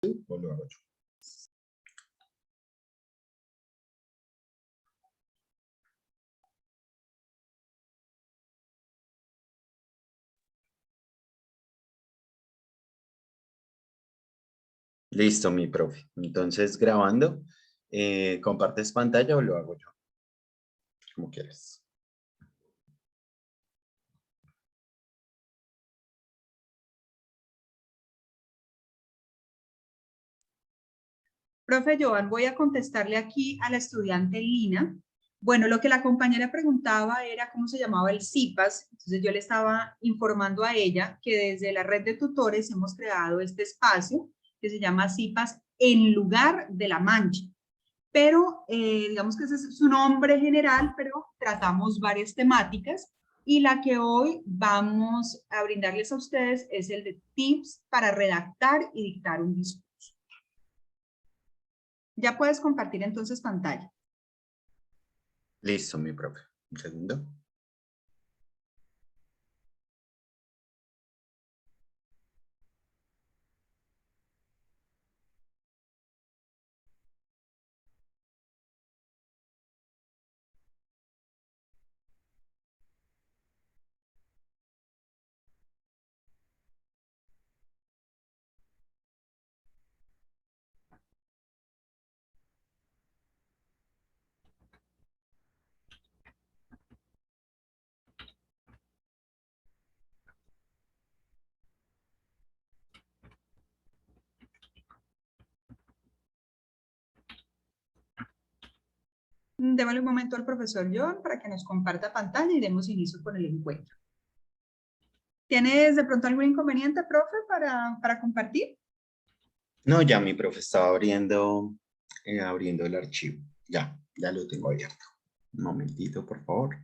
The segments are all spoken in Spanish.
o lo hago yo? Listo, mi profe. Entonces, grabando, ¿compartes pantalla o lo hago yo? Como quieras. Profe Joan, voy a contestarle aquí a la estudiante Lina. Bueno, lo que la compañera preguntaba era cómo se llamaba el CIPAS. Entonces yo le estaba informando a ella que desde la red de tutores hemos creado este espacio que se llama CIPAS en lugar de La Mancha. Pero digamos que ese es su nombre general, pero tratamos varias temáticas y la que hoy vamos a brindarles a ustedes es el de tips para redactar y dictar un discurso. Ya puedes compartir entonces pantalla. Listo, mi profe. Un segundo. Démosle un momento al profesor John para que nos comparta pantalla y demos inicio con el encuentro. ¿Tienes de pronto algún inconveniente, profe, para compartir? No, ya mi profe estaba abriendo el archivo. Ya lo tengo abierto. Un momentito, por favor.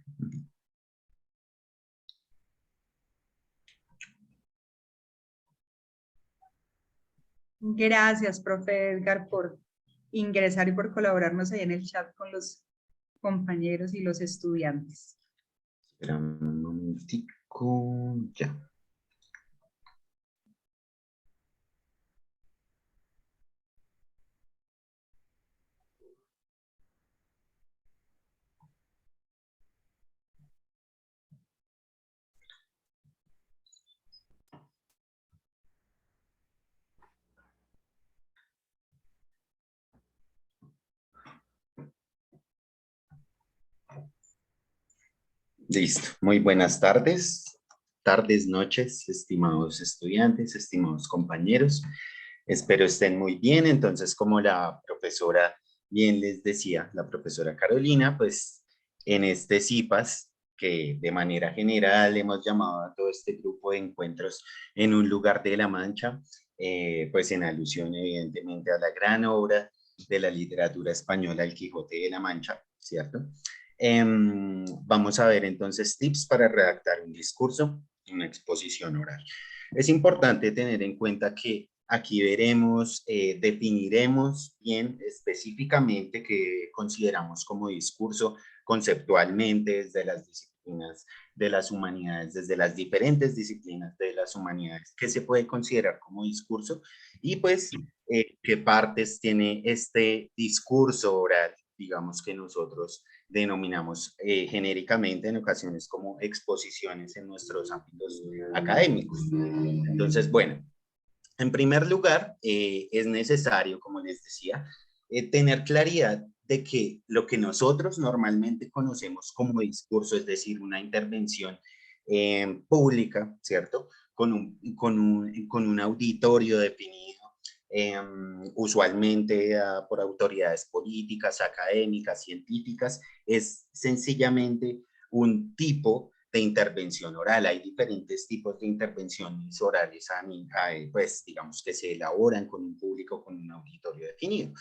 Gracias, profe Edgar, por ingresar y por colaborarnos ahí en el chat con los compañeros y los estudiantes. Espera un momentico. Ya. Listo. Muy buenas tardes, noches, estimados estudiantes, estimados compañeros. Espero estén muy bien. Entonces, como la profesora bien les decía, la profesora Carolina, pues en este CIPAS, que de manera general hemos llamado a todo este grupo de encuentros en un lugar de La Mancha, pues en alusión evidentemente a la gran obra de la literatura española, El Quijote de la Mancha, ¿cierto? Vamos a ver entonces tips para redactar un discurso, una exposición oral. Es importante tener en cuenta que aquí veremos, definiremos bien específicamente qué consideramos como discurso conceptualmente desde las disciplinas de las humanidades, desde las diferentes disciplinas de las humanidades, qué se puede considerar como discurso y pues qué partes tiene este discurso oral, digamos que nosotros denominamos genéricamente en ocasiones como exposiciones en nuestros ámbitos académicos. Entonces, bueno, en primer lugar, es necesario, como les decía, tener claridad de que lo que nosotros normalmente conocemos como discurso, es decir, una intervención pública, ¿cierto? Con un auditorio definido, usualmente por autoridades políticas, académicas, científicas, es sencillamente un tipo de intervención oral. Hay diferentes tipos de intervenciones orales, pues digamos que se elaboran con un público, con un auditorio definido.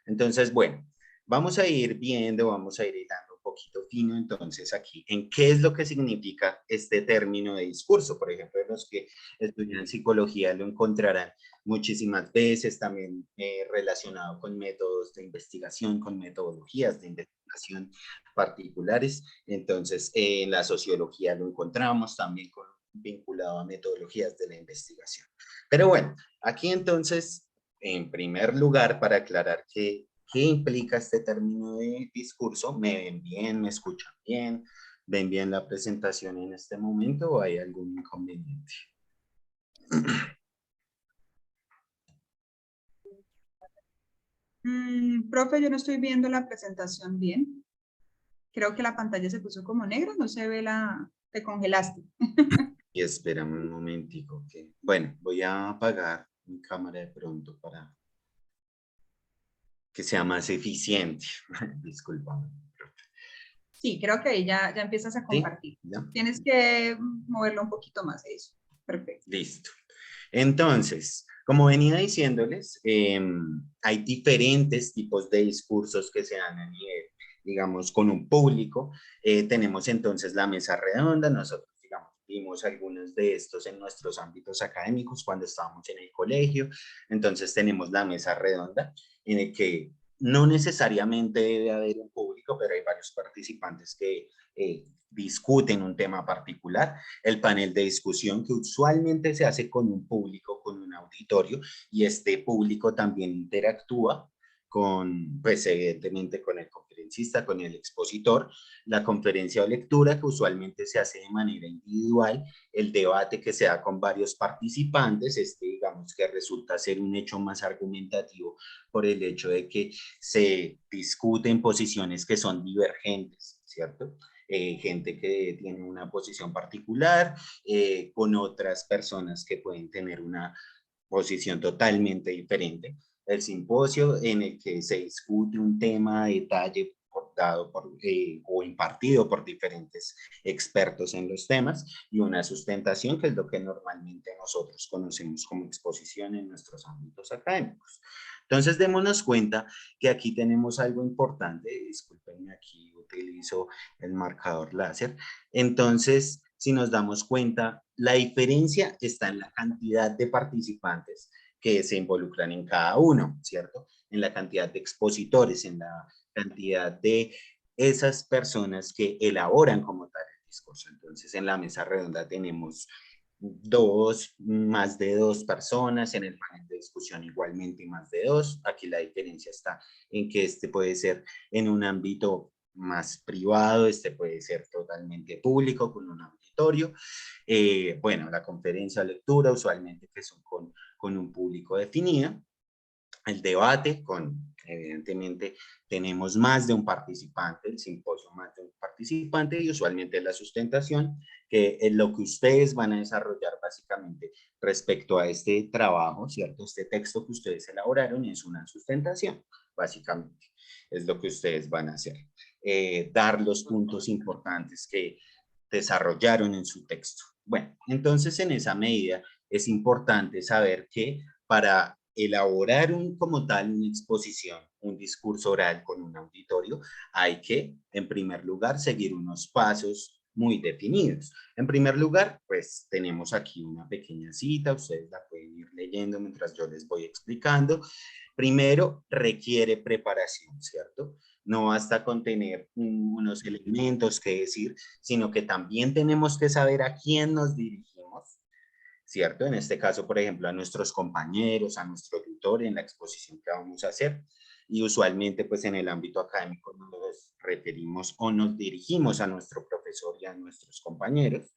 Entonces, bueno, vamos a ir viendo, vamos a ir hilando un poquito fino entonces aquí en qué es lo que significa este término de discurso. Por ejemplo, los que estudian psicología lo encontrarán muchísimas veces, también relacionado con métodos de investigación, con metodologías de investigación particulares. Entonces, en la sociología lo encontramos también vinculado a metodologías de la investigación. Pero bueno, aquí entonces en primer lugar, para aclarar qué implica este término de discurso, ¿me ven bien, me escuchan bien, ven bien la presentación en este momento o hay algún inconveniente? Profe, yo no estoy viendo la presentación bien. Creo que la pantalla se puso como negra, no se ve la... Te congelaste. Y espérame un momentico. Bueno, voy a apagar mi cámara de pronto para que sea más eficiente. Discúlpame. Sí, creo que ahí ya empiezas a ¿Sí? compartir. ¿Ya? Tienes que moverlo un poquito más, eso. Perfecto. Listo. Entonces, como venía diciéndoles, hay diferentes tipos de discursos que se dan a nivel, digamos, con un público. Tenemos entonces la mesa redonda. Nosotros, digamos, vimos algunos de estos en nuestros ámbitos académicos cuando estábamos en el colegio. Entonces tenemos la mesa redonda en el que no necesariamente debe haber un público, pero hay varios participantes que discuten un tema particular. El panel de discusión que usualmente se hace con un público, con un auditorio, y este público también interactúa con, pues evidentemente con el conferencista, con el expositor, la conferencia o lectura que usualmente se hace de manera individual, el debate que se da con varios participantes, digamos que resulta ser un hecho más argumentativo por el hecho de que se discuten posiciones que son divergentes, ¿cierto? Gente que tiene una posición particular, con otras personas que pueden tener una posición totalmente diferente. El simposio en el que se discute un tema a detalle dado por, o impartido por diferentes expertos en los temas, y una sustentación, que es lo que normalmente nosotros conocemos como exposición en nuestros ámbitos académicos. Entonces, démonos cuenta que aquí tenemos algo importante. Disculpenme, aquí utilizo el marcador láser. Entonces, si nos damos cuenta, la diferencia está en la cantidad de participantes que se involucran en cada uno, ¿cierto? En la cantidad de expositores, en la cantidad de esas personas que elaboran como tal el discurso. Entonces, en la mesa redonda tenemos más de dos personas, en el panel de discusión igualmente más de dos. Aquí la diferencia está en que este puede ser en un ámbito más privado, este puede ser totalmente público con un auditorio. Bueno, la conferencia o lectura usualmente que son con un público definido. El debate evidentemente, tenemos más de un participante, el simposio más de un participante, y usualmente la sustentación, que es lo que ustedes van a desarrollar básicamente respecto a este trabajo, ¿cierto? Este texto que ustedes elaboraron es una sustentación, básicamente, es lo que ustedes van a hacer. Dar los puntos importantes que desarrollaron en su texto. Bueno, entonces en esa medida es importante saber que para elaborar como tal una exposición, un discurso oral con un auditorio, hay que, en primer lugar, seguir unos pasos muy definidos. En primer lugar, pues tenemos aquí una pequeña cita, ustedes la pueden ir leyendo mientras yo les voy explicando. Primero, requiere preparación, ¿cierto? No basta con tener unos elementos que decir, sino que también tenemos que saber a quién nos dirigimos, ¿cierto? En este caso, por ejemplo, a nuestros compañeros, a nuestro tutor en la exposición que vamos a hacer. Y usualmente, pues en el ámbito académico nos referimos o nos dirigimos a nuestro profesor y a nuestros compañeros.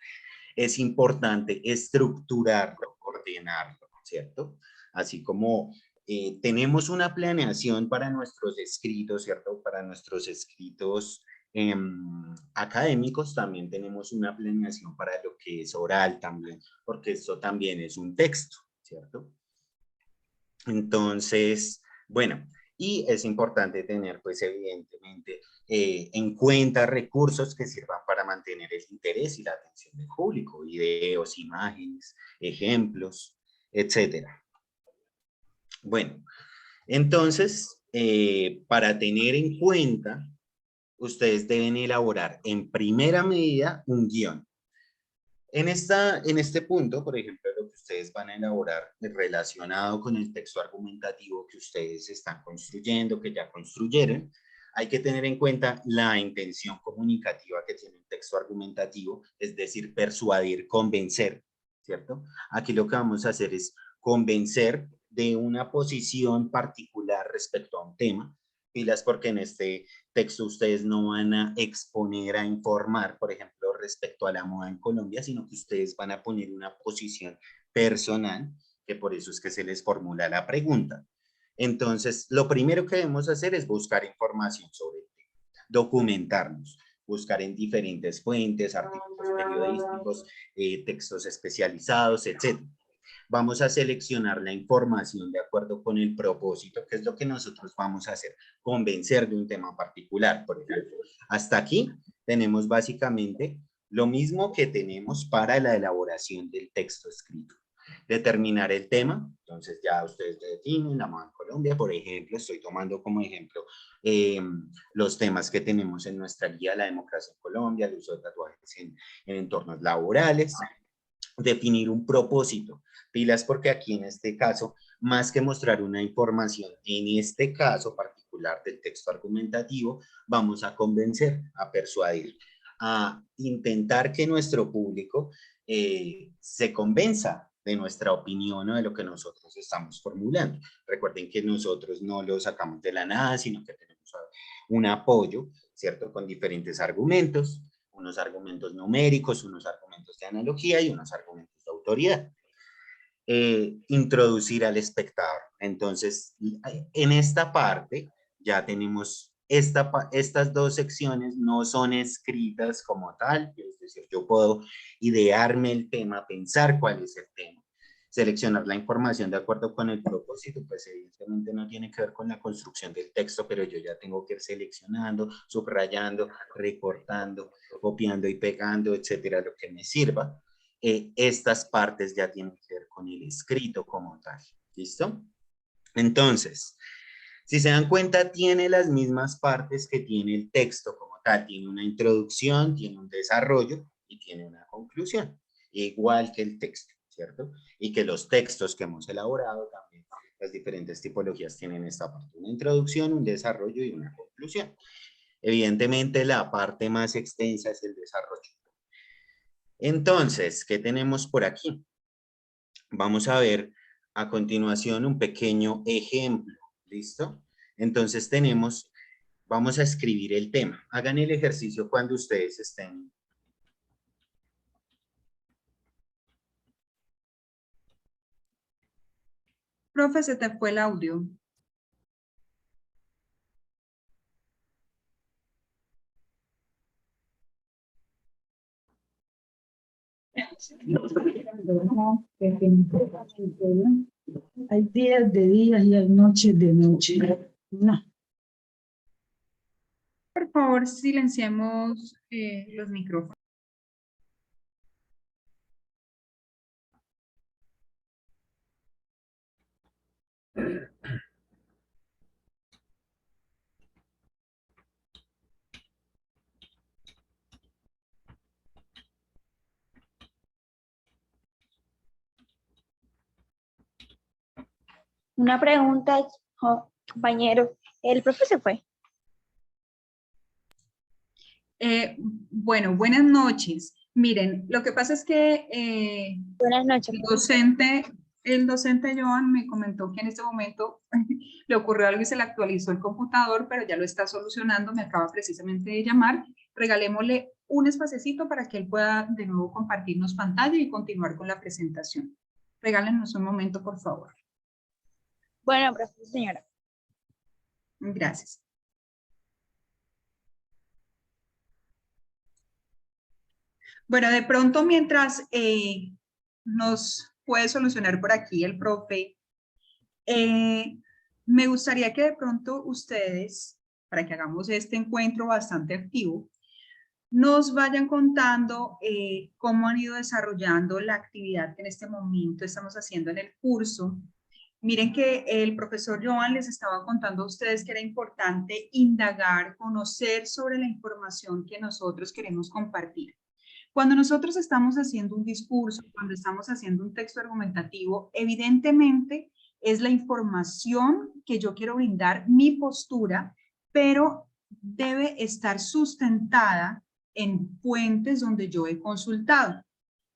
Es importante estructurarlo, ordenarlo, ¿cierto? Así como tenemos una planeación para nuestros escritos, ¿cierto? Para nuestros escritos académicos, también tenemos una planeación para lo que es oral también, porque esto también es un texto, ¿cierto? Entonces, bueno, y es importante tener, pues evidentemente, en cuenta recursos que sirvan para mantener el interés y la atención del público, videos, imágenes, ejemplos, etcétera. Bueno, entonces, para tener en cuenta, ustedes deben elaborar en primera medida un guión. En este punto, por ejemplo, lo que ustedes van a elaborar relacionado con el texto argumentativo que ustedes están construyendo, que ya construyeron, hay que tener en cuenta la intención comunicativa que tiene un texto argumentativo, es decir, persuadir, convencer, ¿cierto? Aquí lo que vamos a hacer es convencer de una posición particular respecto a un tema. Pilas porque en este texto ustedes no van a exponer, a informar, por ejemplo, respecto a la moda en Colombia, sino que ustedes van a poner una posición personal, que por eso es que se les formula la pregunta. Entonces, lo primero que debemos hacer es buscar información sobre el tema, documentarnos, buscar en diferentes fuentes, artículos periodísticos, textos especializados, etc. Vamos a seleccionar la información de acuerdo con el propósito, que es lo que nosotros vamos a hacer, convencer de un tema particular, por ejemplo. Hasta aquí tenemos básicamente lo mismo que tenemos para la elaboración del texto escrito. Determinar el tema, entonces ya ustedes definen la moda en Colombia, por ejemplo, estoy tomando como ejemplo los temas que tenemos en nuestra guía, la democracia en Colombia, el uso de tatuajes en entornos laborales. Definir un propósito, pilas porque aquí en este caso, más que mostrar una información, en este caso particular del texto argumentativo, vamos a convencer, a persuadir, a intentar que nuestro público se convenza de nuestra opinión o de lo que nosotros estamos formulando. Recuerden que nosotros no lo sacamos de la nada, sino que tenemos un apoyo, ¿cierto? Con diferentes argumentos, unos argumentos numéricos, unos argumentos de analogía y unos argumentos de autoridad. Introducir al espectador. Entonces, en esta parte ya tenemos estas dos secciones, no son escritas como tal, es decir, yo puedo idearme el tema, pensar cuál es el tema, seleccionar la información de acuerdo con el propósito, pues evidentemente no tiene que ver con la construcción del texto, pero yo ya tengo que ir seleccionando, subrayando, recortando, copiando y pegando, etcétera, lo que me sirva. Estas partes ya tienen que ver con el escrito como tal. ¿Listo? Entonces, si se dan cuenta, tiene las mismas partes que tiene el texto como tal. Tiene una introducción, tiene un desarrollo y tiene una conclusión. Igual que el texto, ¿cierto? Y que los textos que hemos elaborado también, las diferentes tipologías tienen esta parte. Una introducción, un desarrollo y una conclusión. Evidentemente, la parte más extensa es el desarrollo. Entonces, ¿qué tenemos por aquí? Vamos a ver a continuación un pequeño ejemplo, ¿listo? Entonces vamos a escribir el tema. Hagan el ejercicio cuando ustedes estén. Profe, se te fue el audio. Hay días de días y hay noches de noche. No. Por favor, silenciemos los micrófonos. Una pregunta, compañero. El profe se fue. Bueno, buenas noches. Miren, lo que pasa es que Buenas noches. el docente Joan me comentó que en este momento le ocurrió algo y se le actualizó el computador, pero ya lo está solucionando, me acaba precisamente de llamar. Regalémosle un espacecito para que él pueda de nuevo compartirnos pantalla y continuar con la presentación. Regálenos un momento, por favor. Bueno, profe, señora. Gracias. Bueno, de pronto mientras nos puede solucionar por aquí el profe, me gustaría que de pronto ustedes, para que hagamos este encuentro bastante activo, nos vayan contando cómo han ido desarrollando la actividad que en este momento estamos haciendo en el curso. Miren que el profesor Joan les estaba contando a ustedes que era importante indagar, conocer sobre la información que nosotros queremos compartir. Cuando nosotros estamos haciendo un discurso, cuando estamos haciendo un texto argumentativo, evidentemente es la información que yo quiero brindar, mi postura, pero debe estar sustentada en fuentes donde yo he consultado.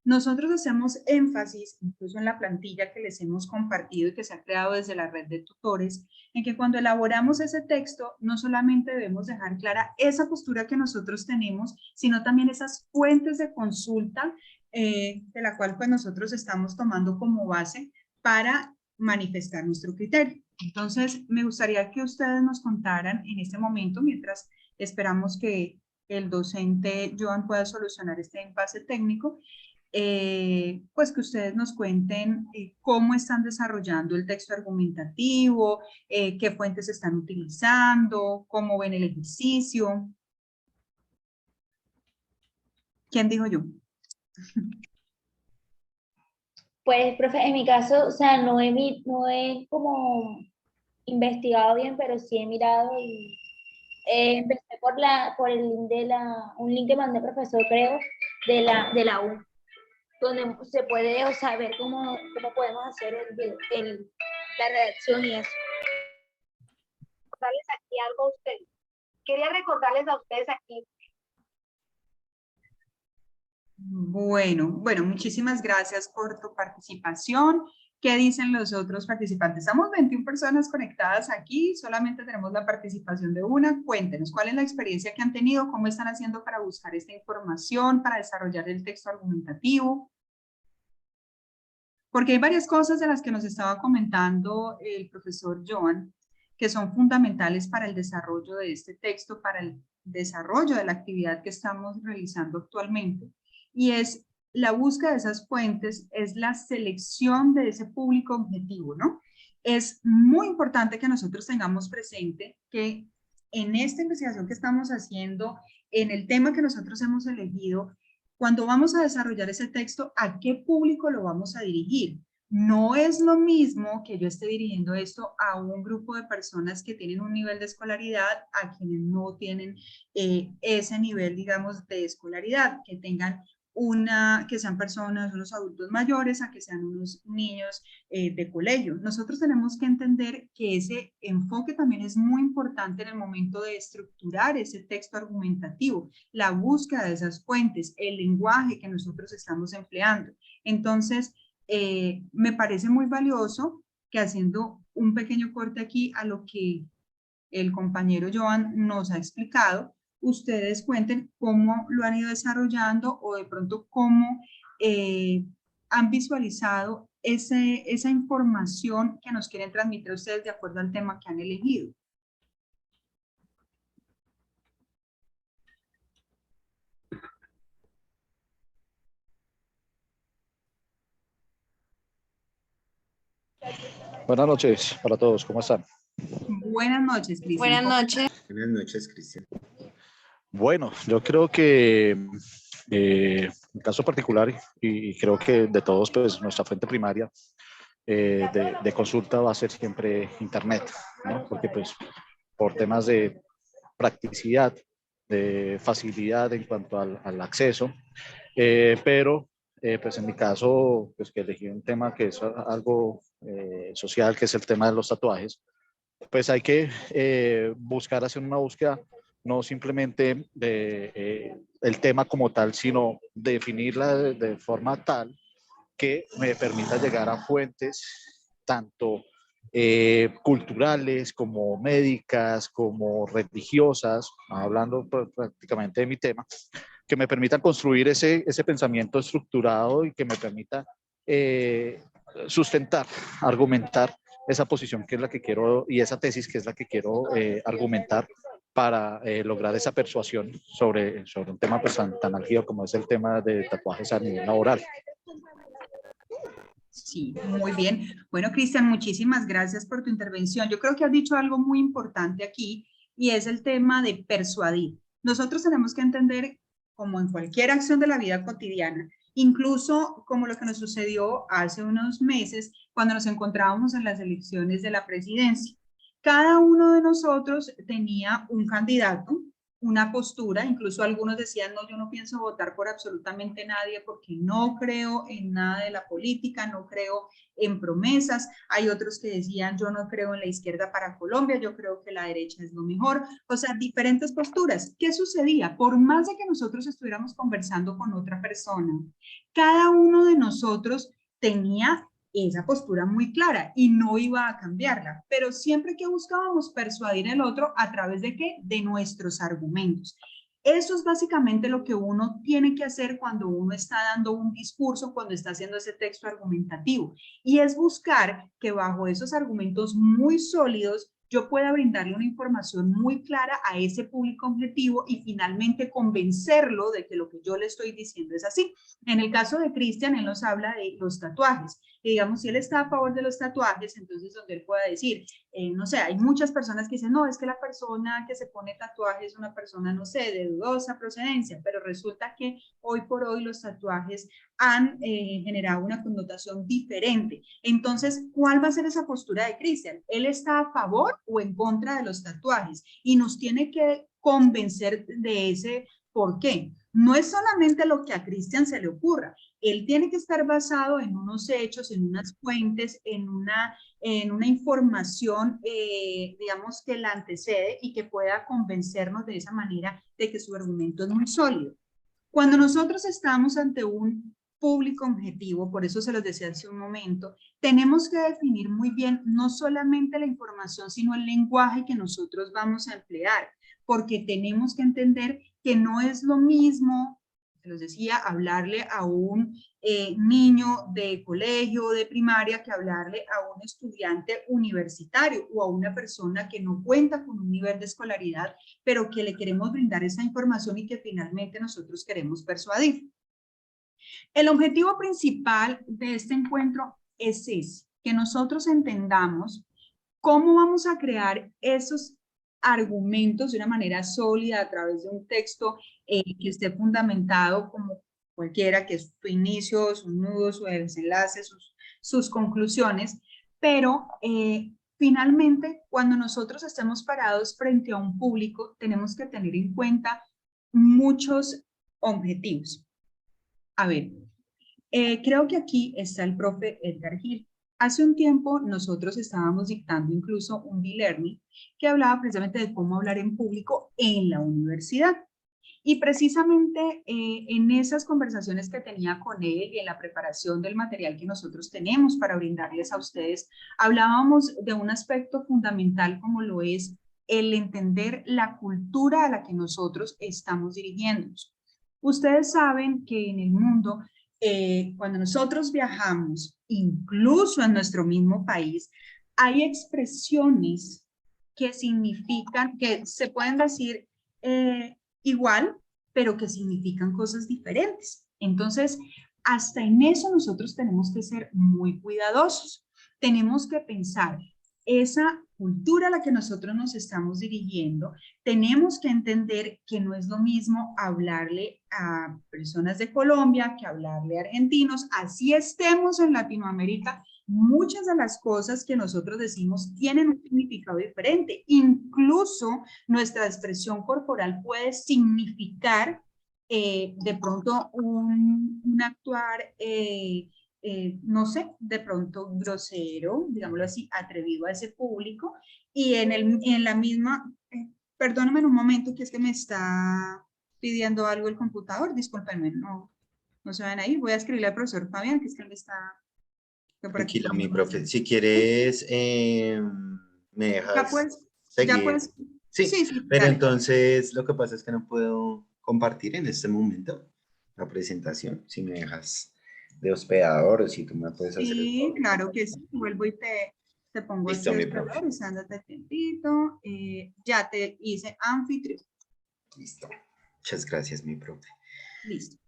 Nosotros hacemos énfasis, incluso en la plantilla que les hemos compartido y que se ha creado desde la red de tutores, en que cuando elaboramos ese texto, no solamente debemos dejar clara esa postura que nosotros tenemos, sino también esas fuentes de consulta de la cual pues nosotros estamos tomando como base para manifestar nuestro criterio. Entonces, me gustaría que ustedes nos contaran en este momento, mientras esperamos que el docente Joan pueda solucionar este impasse técnico, pues que ustedes nos cuenten cómo están desarrollando el texto argumentativo, qué fuentes están utilizando, cómo ven el ejercicio. ¿Quién dijo yo? Pues, profe, en mi caso, o sea, no he como investigado bien, pero sí he mirado y empecé por el link un link que mandé al profesor, creo, de la U, donde se puede, o sea, ver cómo podemos hacer la redacción y eso. Recordarles aquí algo a ustedes. Quería recordarles a ustedes aquí. Bueno, muchísimas gracias por tu participación. ¿Qué dicen los otros participantes? Estamos 21 personas conectadas aquí, solamente tenemos la participación de una. Cuéntenos, ¿cuál es la experiencia que han tenido? ¿Cómo están haciendo para buscar esta información, para desarrollar el texto argumentativo? Porque hay varias cosas de las que nos estaba comentando el profesor Joan, que son fundamentales para el desarrollo de este texto, para el desarrollo de la actividad que estamos realizando actualmente. Y es la búsqueda de esas fuentes, es la selección de ese público objetivo, ¿no? Es muy importante que nosotros tengamos presente que en esta investigación que estamos haciendo, en el tema que nosotros hemos elegido, cuando vamos a desarrollar ese texto, ¿a qué público lo vamos a dirigir? No es lo mismo que yo esté dirigiendo esto a un grupo de personas que tienen un nivel de escolaridad, a quienes no tienen ese nivel, digamos, de escolaridad, que tengan que sean personas, unos adultos mayores, a que sean unos niños de colegio. Nosotros tenemos que entender que ese enfoque también es muy importante en el momento de estructurar ese texto argumentativo, la búsqueda de esas fuentes, el lenguaje que nosotros estamos empleando. Entonces, me parece muy valioso que haciendo un pequeño corte aquí a lo que el compañero Joan nos ha explicado, ustedes cuenten cómo lo han ido desarrollando o de pronto cómo han visualizado esa información que nos quieren transmitir ustedes de acuerdo al tema que han elegido. Buenas noches para todos, ¿cómo están? Buenas noches, Cristian. Buenas noches. Buenas noches, Cristian. Bueno, yo creo que en caso particular, y creo que de todos, pues nuestra fuente primaria de consulta va a ser siempre Internet, ¿no? Porque pues por temas de practicidad, de facilidad en cuanto al acceso, pero pues en mi caso, pues que elegí un tema que es algo social, que es el tema de los tatuajes, pues hay que buscar hacer una búsqueda no simplemente de el tema como tal, sino definirla de forma tal que me permita llegar a fuentes tanto culturales como médicas, como religiosas, hablando prácticamente de mi tema, que me permitan construir ese pensamiento estructurado y que me permita sustentar, argumentar esa posición que es la que quiero y esa tesis que es la que quiero argumentar para lograr esa persuasión sobre un tema pues, tan álgido como es el tema de tatuajes a nivel laboral. Sí, muy bien. Bueno, Cristian, muchísimas gracias por tu intervención. Yo creo que has dicho algo muy importante aquí y es el tema de persuadir. Nosotros tenemos que entender, como en cualquier acción de la vida cotidiana, incluso como lo que nos sucedió hace unos meses cuando nos encontrábamos en las elecciones de la presidencia. Cada uno de nosotros tenía un candidato una postura, incluso algunos decían, no, yo no pienso votar por absolutamente nadie porque no creo en nada de la política, no creo en promesas. Hay otros que decían, yo no creo en la izquierda para Colombia, yo creo que la derecha es lo mejor. O sea, diferentes posturas. ¿Qué sucedía? Por más de que nosotros estuviéramos conversando con otra persona, cada uno de nosotros tenía esa postura muy clara y no iba a cambiarla, pero siempre que buscábamos persuadir al otro, ¿a través de qué? De nuestros argumentos. Eso es básicamente lo que uno tiene que hacer cuando uno está dando un discurso, cuando está haciendo ese texto argumentativo, y es buscar que bajo esos argumentos muy sólidos yo pueda brindarle una información muy clara a ese público objetivo y finalmente convencerlo de que lo que yo le estoy diciendo es así. En el caso de Cristian, él nos habla de los tatuajes. Y digamos, si él está a favor de los tatuajes, entonces donde él pueda decir, no sé, hay muchas personas que dicen, no, es que la persona que se pone tatuajes es una persona, no sé, de dudosa procedencia, pero resulta que hoy por hoy los tatuajes han generado una connotación diferente. Entonces, ¿cuál va a ser esa postura de Cristian? ¿Él está a favor o en contra de los tatuajes? Y nos tiene que convencer de ese por qué. No es solamente lo que a Cristian se le ocurra, él tiene que estar basado en unos hechos, en unas fuentes, en una información, digamos, que la antecede y que pueda convencernos de esa manera de que su argumento es muy sólido. Cuando nosotros estamos ante un público objetivo, por eso se los decía hace un momento, tenemos que definir muy bien no solamente la información, sino el lenguaje que nosotros vamos a emplear, porque tenemos que entender que no es lo mismo, se los decía, hablarle a un niño de colegio o de primaria que hablarle a un estudiante universitario o a una persona que no cuenta con un nivel de escolaridad, pero que le queremos brindar esa información y que finalmente nosotros queremos persuadir. El objetivo principal de este encuentro es ese, que nosotros entendamos cómo vamos a crear esos argumentos de una manera sólida a través de un texto que esté fundamentado como cualquiera, que es su inicio, sus nudos, su desenlace, sus conclusiones, pero finalmente cuando nosotros estemos parados frente a un público tenemos que tener en cuenta muchos objetivos. A ver, creo que aquí está el profe Edgar Gil. Hace un tiempo nosotros estábamos dictando incluso un e-learning que hablaba precisamente de cómo hablar en público en la universidad. Y precisamente en esas conversaciones que tenía con él y en la preparación del material que nosotros tenemos para brindarles a ustedes, hablábamos de un aspecto fundamental como lo es el entender la cultura a la que nosotros estamos dirigiéndonos. Ustedes saben que en el mundo, cuando nosotros viajamos, incluso en nuestro mismo país, hay expresiones que significan, que se pueden decir igual, pero que significan cosas diferentes. Entonces, hasta en eso nosotros tenemos que ser muy cuidadosos. Tenemos que pensar esa cultura a la que nosotros nos estamos dirigiendo, tenemos que entender que no es lo mismo hablarle a personas de Colombia que hablarle a argentinos, así estemos en Latinoamérica. Muchas de las cosas que nosotros decimos tienen un significado diferente. Incluso nuestra expresión corporal puede significar de pronto un actuar, no sé, de pronto grosero, digámoslo así, atrevido a ese público. Y en la misma, perdóname un momento que es que me está pidiendo algo el computador, discúlpenme, no se van a ir. Voy a escribirle al profesor Fabián, que es que él me está... Tranquila, mi profe. Si quieres, me dejas seguir. Ya puedes. Sí, Sí, pero dale. entonces lo que pasa es que no puedo compartir en este momento la presentación. Si me dejas de hospedador o si tú me puedes hacer el favor. Claro que sí. Vuelvo y te pongo Listo, aquí mi hospedador, profe. usándote tiempito. Ya te hice anfitrión. Listo. Muchas gracias, mi profe. Listo.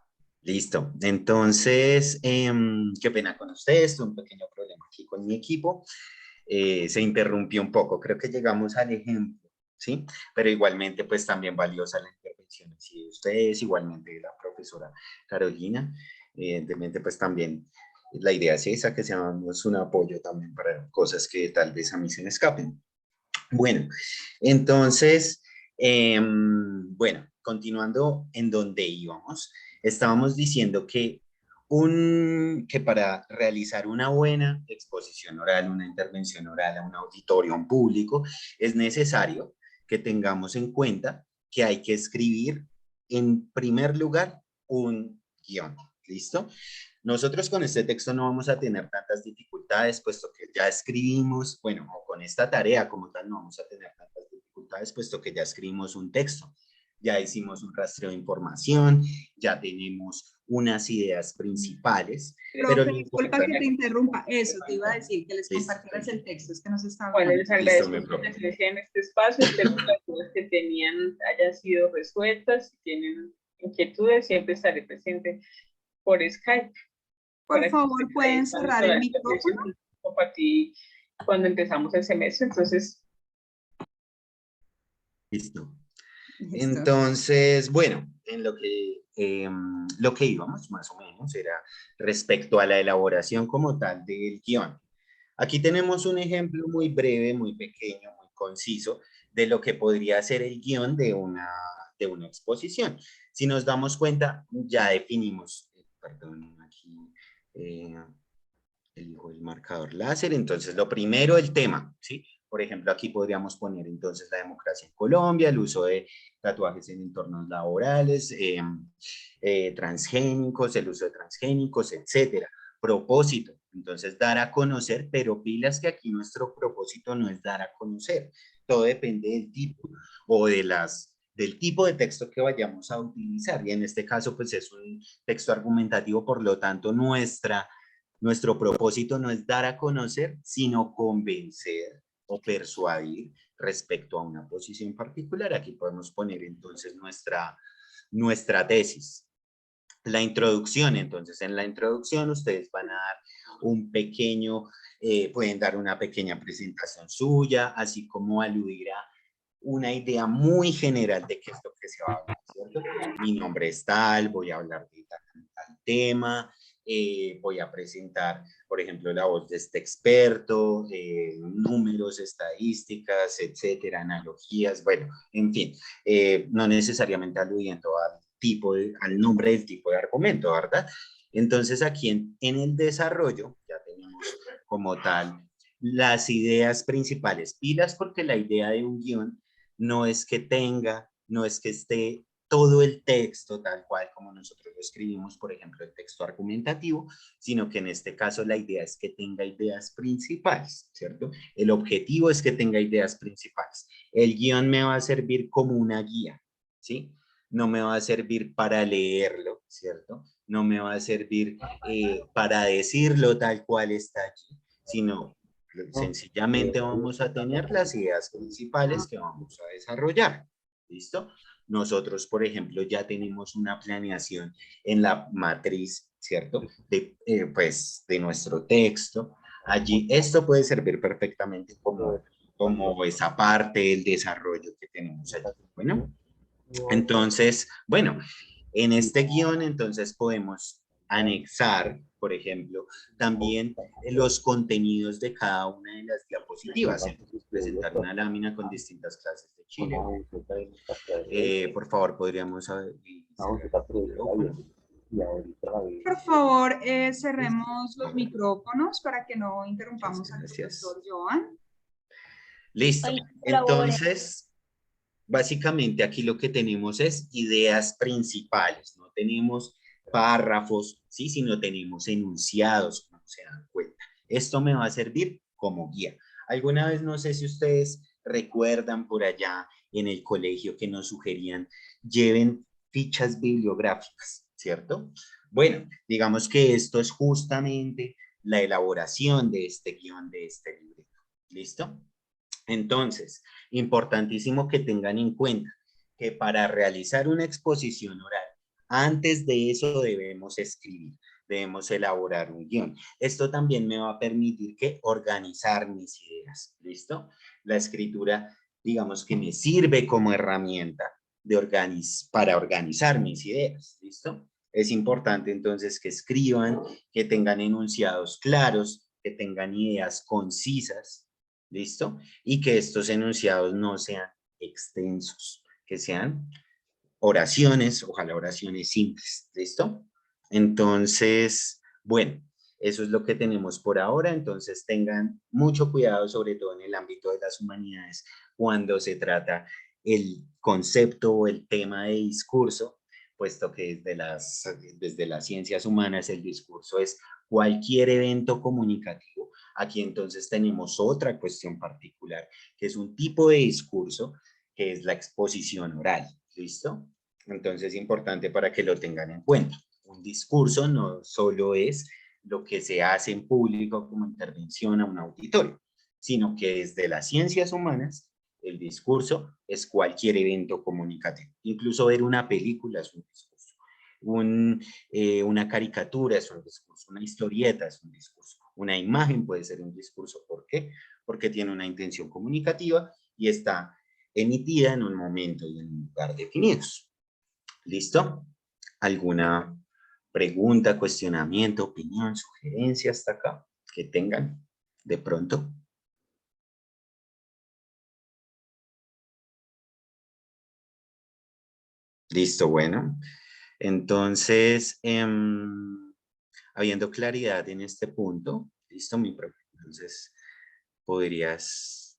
Listo. Entonces, qué pena con ustedes. Tuve un pequeño problema aquí con mi equipo. Se interrumpió un poco. Creo que llegamos al ejemplo, ¿sí? Pero igualmente, pues también valiosa la intervención de ustedes, igualmente de la profesora Carolina. Evidentemente, pues también la idea es esa, que seamos un apoyo también para cosas que tal vez a mí se me escapen. Bueno, entonces, Bueno, continuando en donde íbamos, estábamos diciendo que, que para realizar una buena exposición oral, una intervención oral a un auditorio, a un público, es necesario que tengamos en cuenta que hay que escribir en primer lugar un guión. ¿Listo? Nosotros con este texto no vamos a tener tantas dificultades, puesto que ya escribimos, bueno, o con esta tarea como tal no vamos a tener tantas dificultades, puesto que ya escribimos un texto, ya hicimos un rastreo de información, ya tenemos unas ideas principales. Pero disculpa que te interrumpa, eso te iba a decir, que les compartieras el texto, es que nos estaba Bueno, les agradezco Listo, la presencia en este espacio, espero que las dudas que tenían hayan sido resueltas, si tienen inquietudes, siempre estaré presente por Skype. Por favor, pueden cerrar el micrófono. Compartí cuando empezamos el semestre, entonces. Listo. Entonces, bueno, en lo que íbamos más o menos era respecto a la elaboración como tal del guión. Aquí tenemos un ejemplo muy breve, muy pequeño, muy conciso de lo que podría ser el guión de una exposición. Si nos damos cuenta, ya definimos, perdón, aquí elijo el marcador láser, entonces lo primero, el tema, ¿sí? Por ejemplo, aquí podríamos poner entonces la democracia en Colombia, el uso de tatuajes en entornos laborales, transgénicos, el uso de transgénicos, etcétera. Propósito, entonces dar a conocer, pero pilas que aquí nuestro propósito no es dar a conocer, todo depende del tipo o del tipo de texto que vayamos a utilizar, y en este caso pues es un texto argumentativo, por lo tanto nuestro propósito no es dar a conocer, sino convencer o persuadir respecto a una posición particular. Aquí podemos poner entonces nuestra tesis. La introducción, entonces en la introducción ustedes van a dar un pequeño, pueden dar una pequeña presentación suya, así como aludir a una idea muy general de qué es lo que se va a hablar, ¿cierto? Mi nombre es tal, voy a hablar de tal tema, voy a presentar, por ejemplo, la voz de este experto, números, estadísticas, etcétera, analogías, bueno, en fin, no necesariamente aludiendo al nombre del tipo de argumento, ¿verdad? Entonces aquí en el desarrollo ya tenemos como tal las ideas principales, pilas, porque la idea de un guión no es que esté todo el texto tal cual como nosotros lo escribimos, por ejemplo, el texto argumentativo, sino que en este caso la idea es que tenga ideas principales, ¿cierto? El objetivo es que tenga ideas principales. El guión me va a servir como una guía, ¿sí? No me va a servir para leerlo, ¿cierto? No me va a servir para decirlo tal cual está aquí, sino sencillamente vamos a tener las ideas principales que vamos a desarrollar. ¿Listo? Nosotros, por ejemplo, ya tenemos una planeación en la matriz, ¿cierto? Pues de nuestro texto. Allí esto puede servir perfectamente como esa parte del desarrollo que tenemos allí. Bueno, entonces, bueno, en este guión entonces podemos anexar, por ejemplo, también los contenidos de cada una de las diapositivas. Entonces, presentar una lámina con distintas clases de Chile. Por favor, podríamos saber. Por favor, cerremos los micrófonos para que no interrumpamos al profesor Joan. Listo. Entonces, básicamente aquí lo que tenemos es ideas principales, no tenemos párrafos, ¿sí? Sino tenemos enunciados, como se dan cuenta. Esto me va a servir como guía. Alguna vez, no sé si ustedes recuerdan por allá en el colegio que nos sugerían, lleven fichas bibliográficas, ¿cierto? Bueno, digamos que esto es justamente la elaboración de este guión, de este libro. ¿Listo? Entonces, importantísimo que tengan en cuenta que para realizar una exposición oral, antes de eso debemos escribir, debemos elaborar un guión. Esto también me va a permitir que organizar mis ideas, ¿listo? La escritura, digamos que me sirve como herramienta para organizar mis ideas, ¿listo? Es importante entonces que escriban, que tengan enunciados claros, que tengan ideas concisas, ¿listo? Y que estos enunciados no sean extensos. que sean oraciones, ojalá oraciones simples, ¿listo? Entonces, bueno, eso es lo que tenemos por ahora, entonces tengan mucho cuidado, sobre todo en el ámbito de las humanidades, cuando se trata el concepto o el tema de discurso, puesto que desde las ciencias humanas el discurso es cualquier evento comunicativo. Aquí entonces tenemos otra cuestión particular, que es un tipo de discurso, que es la exposición oral, ¿listo? Entonces es importante para que lo tengan en cuenta. Un discurso no solo es lo que se hace en público como intervención a un auditorio, sino que desde las ciencias humanas el discurso es cualquier evento comunicativo. Incluso ver una película es un discurso. Una caricatura es un discurso, una historieta es un discurso, una imagen puede ser un discurso. ¿Por qué? Porque tiene una intención comunicativa y está emitida en un momento y en un lugar definidos. ¿Listo? ¿Alguna pregunta, cuestionamiento, opinión, sugerencia hasta acá que tengan de pronto? Listo, bueno. Entonces, habiendo claridad en este punto, listo, mi profe. Entonces, podrías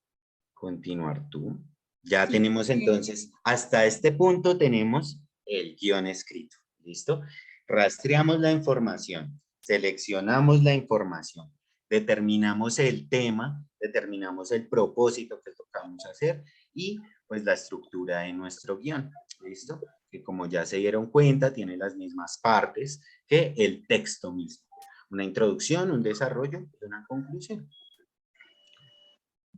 continuar tú. Ya Sí, tenemos entonces, hasta este punto tenemos el guión escrito, ¿listo? Rastreamos la información, seleccionamos la información, determinamos el tema, determinamos el propósito que tocamos hacer y pues la estructura de nuestro guión, ¿listo? Que como ya se dieron cuenta, tiene las mismas partes que el texto mismo. Una introducción, un desarrollo y una conclusión.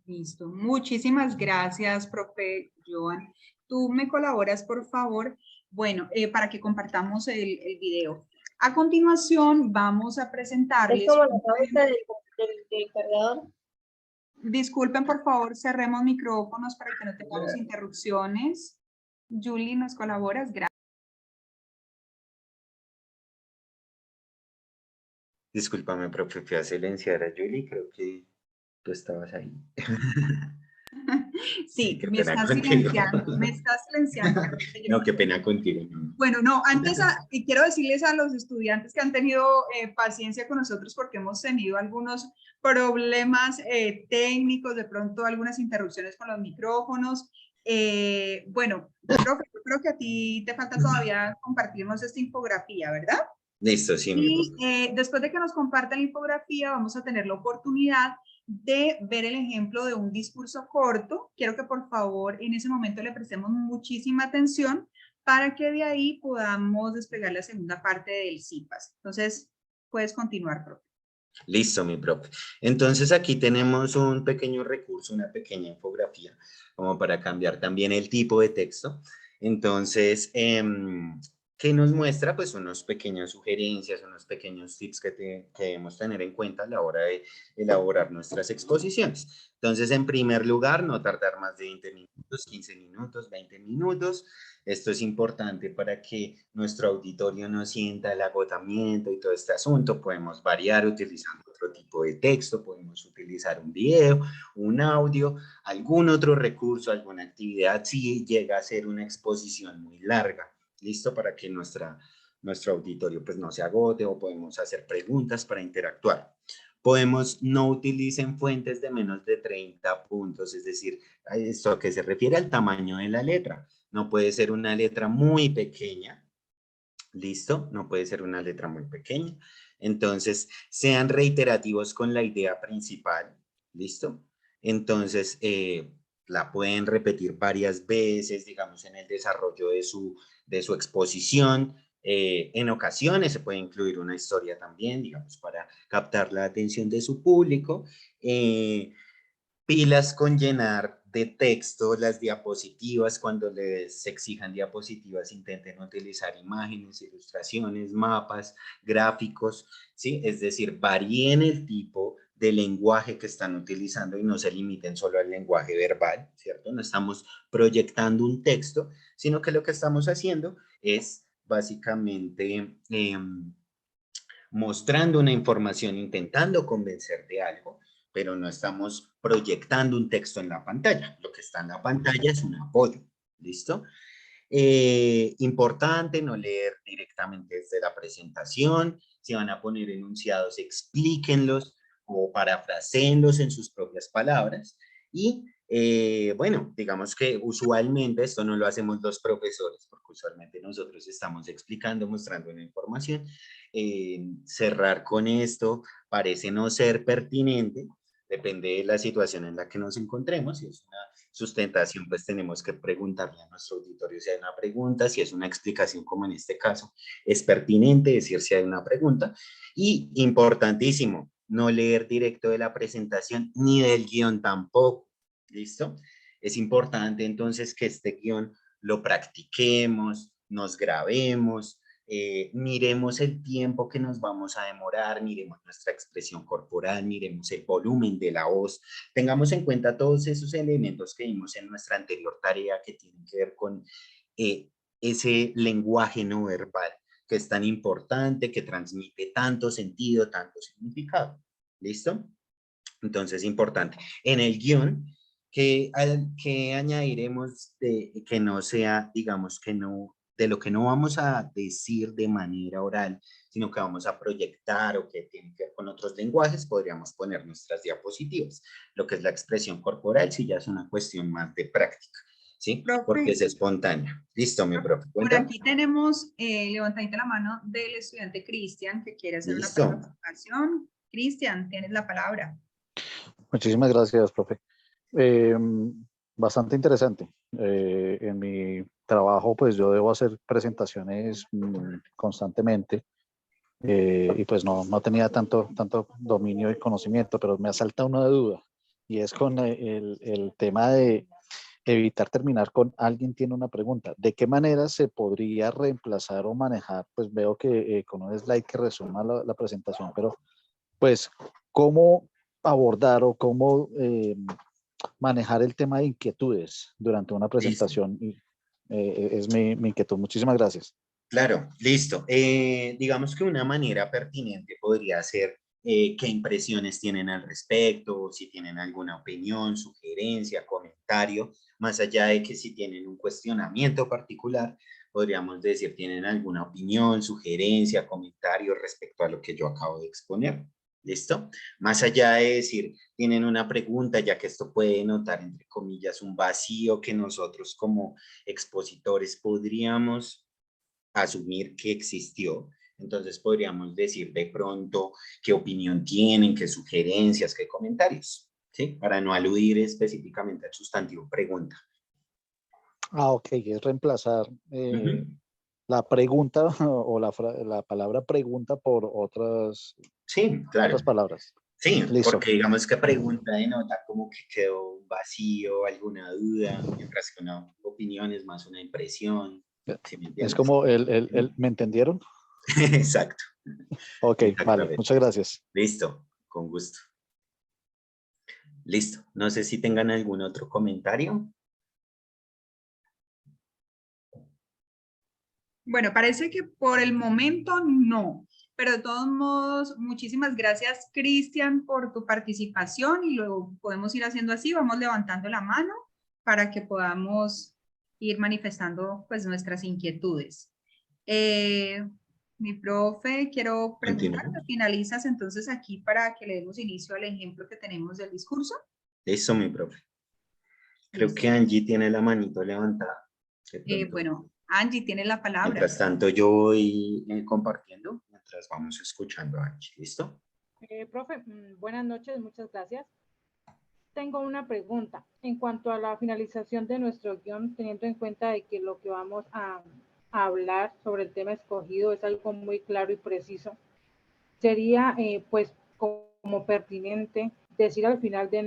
listo. Muchísimas gracias, profe Joan. ¿Tú me colaboras, por favor? Bueno, para que compartamos el video. A continuación, vamos a presentarles... Es como la cabeza del cargador. Disculpen, por favor, cerremos micrófonos para que no tengamos interrupciones. Julie, ¿nos colaboras? Gracias. Discúlpame, profe, fui a silenciar a Julie, creo que tú estabas ahí. Sí, Qué me pena estás contigo. silenciando, realmente yo No, no qué sé. pena contigo. No. Bueno, no, antes y quiero decirles a los estudiantes que han tenido paciencia con nosotros porque hemos tenido algunos problemas técnicos, de pronto algunas interrupciones con los micrófonos. Bueno, profe, yo creo que a ti te falta todavía compartirnos esta infografía, ¿verdad? Listo, sí, mi Y profe. después de que nos compartan la infografía, vamos a tener la oportunidad de ver el ejemplo de un discurso corto. Quiero que por favor en ese momento le prestemos muchísima atención para que de ahí podamos desplegar la segunda parte del CIPAS. Entonces, puedes continuar, profe. Listo, mi profe. Entonces aquí tenemos un pequeño recurso, una pequeña infografía, como para cambiar también el tipo de texto. Entonces, ¿qué nos muestra? Pues unas pequeñas sugerencias, unos pequeños tips que debemos tener en cuenta a la hora de elaborar nuestras exposiciones. Entonces, en primer lugar, no tardar más de 20 minutos, 15 minutos, 20 minutos. Esto es importante para que nuestro auditorio no sienta el agotamiento y todo este asunto. Podemos variar utilizando otro tipo de texto, podemos utilizar un video, un audio, algún otro recurso, alguna actividad, si llega a ser una exposición muy larga. ¿Listo? Para que nuestro auditorio pues no se agote, o podemos hacer preguntas para interactuar. Podemos no utilicen fuentes de menos de 30 puntos, es decir, esto a que se refiere al tamaño de la letra. No puede ser una letra muy pequeña, ¿listo? No puede ser una letra muy pequeña. Entonces, sean reiterativos con la idea principal, ¿listo? Entonces, la pueden repetir varias veces, digamos, en el desarrollo de su exposición. En ocasiones se puede incluir una historia también, digamos, para captar la atención de su público. Pilas con llenar de texto las diapositivas. Cuando les exijan diapositivas, intenten utilizar imágenes, ilustraciones, mapas, gráficos, ¿sí? Es decir, varíen el tipo de lenguaje que están utilizando y no se limiten solo al lenguaje verbal, ¿cierto? No estamos proyectando un texto, sino que lo que estamos haciendo es básicamente mostrando una información, intentando convencer de algo, pero no estamos proyectando un texto en la pantalla. Lo que está en la pantalla es un apoyo, ¿Listo? Importante no leer directamente desde la presentación. Si van a poner enunciados, explíquenlos o parafraséenlos en sus propias palabras. Y bueno, digamos que usualmente esto no lo hacemos los profesores, porque usualmente nosotros estamos explicando, mostrando una información. Cerrar con esto parece no ser pertinente, depende de la situación en la que nos encontremos. Si es una sustentación, pues tenemos que preguntarle a nuestro auditorio si hay una pregunta, si es una explicación como en este caso, es pertinente decir si hay una pregunta. Y importantísimo, no leer directo de la presentación ni del guión tampoco. ¿Listo? Es importante entonces que este guión lo practiquemos, nos grabemos, miremos el tiempo que nos vamos a demorar, miremos nuestra expresión corporal, miremos el volumen de la voz, tengamos en cuenta todos esos elementos que vimos en nuestra anterior tarea que tienen que ver con ese lenguaje no verbal que es tan importante, que transmite tanto sentido, tanto significado. ¿Listo? Entonces, importante. En el guión, que añadiremos que no sea, digamos, que no, de lo que no vamos a decir de manera oral, sino que vamos a proyectar o que tiene que ver con otros lenguajes, podríamos poner nuestras diapositivas. Lo que es la expresión corporal, si ya es una cuestión más de práctica, ¿sí? Profe, porque es espontánea. Listo, mi profe. por aquí tenemos levantadita la mano del estudiante Cristian que quiere hacer Listo. una participación. Cristian, tienes la palabra. Muchísimas gracias, profe. Bastante interesante. En mi trabajo, pues yo debo hacer presentaciones constantemente y pues no tenía tanto dominio y conocimiento, pero me asalta una duda y es con el tema de evitar terminar con alguien tiene una pregunta. ¿De qué manera se podría reemplazar o manejar? Pues veo que con un slide que resuma la presentación, pero pues, ¿cómo abordar o cómo manejar el tema de inquietudes durante una presentación? Y, es mi inquietud. Muchísimas gracias. Claro, listo. Digamos que una manera pertinente podría ser qué impresiones tienen al respecto, si tienen alguna opinión, sugerencia, comentario, más allá de que si tienen un cuestionamiento particular, podríamos decir, tienen alguna opinión, sugerencia, comentario respecto a lo que yo acabo de exponer. ¿Listo? Más allá de decir, tienen una pregunta, ya que esto puede notar, entre comillas, un vacío que nosotros como expositores podríamos asumir que existió. Entonces podríamos decir de pronto qué opinión tienen, qué sugerencias, qué comentarios, ¿sí? Para no aludir específicamente al sustantivo pregunta. Ok, es reemplazar la pregunta o la palabra pregunta por otras, Sí, claro. otras palabras. Sí, Listo. porque digamos que pregunta denota como que quedó vacío, alguna duda, mientras que una opinión es más una impresión. ¿Sí me entiendes? Es como ¿me entendieron? Exacto. Ok, vale, muchas gracias. Listo, con gusto. Listo, no sé si tengan algún otro comentario. Bueno, parece que por el momento no, pero de todos modos, muchísimas gracias, Cristian, por tu participación y luego podemos ir haciendo así, vamos levantando la mano para que podamos ir manifestando pues nuestras inquietudes. Mi profe, quiero preguntarte, ¿finalizas entonces aquí para que le demos inicio al ejemplo que tenemos del discurso? Eso, mi profe. Creo que Angie tiene la manito levantada. Bueno, Angie, tiene la palabra. Mientras tanto, yo voy compartiendo, mientras vamos escuchando a Angie. ¿Listo? Profe, buenas noches, muchas gracias. Tengo una pregunta. En cuanto a la finalización de nuestro guión, teniendo en cuenta de que lo que vamos a hablar sobre el tema escogido es algo muy claro y preciso, sería pues como pertinente decir al final de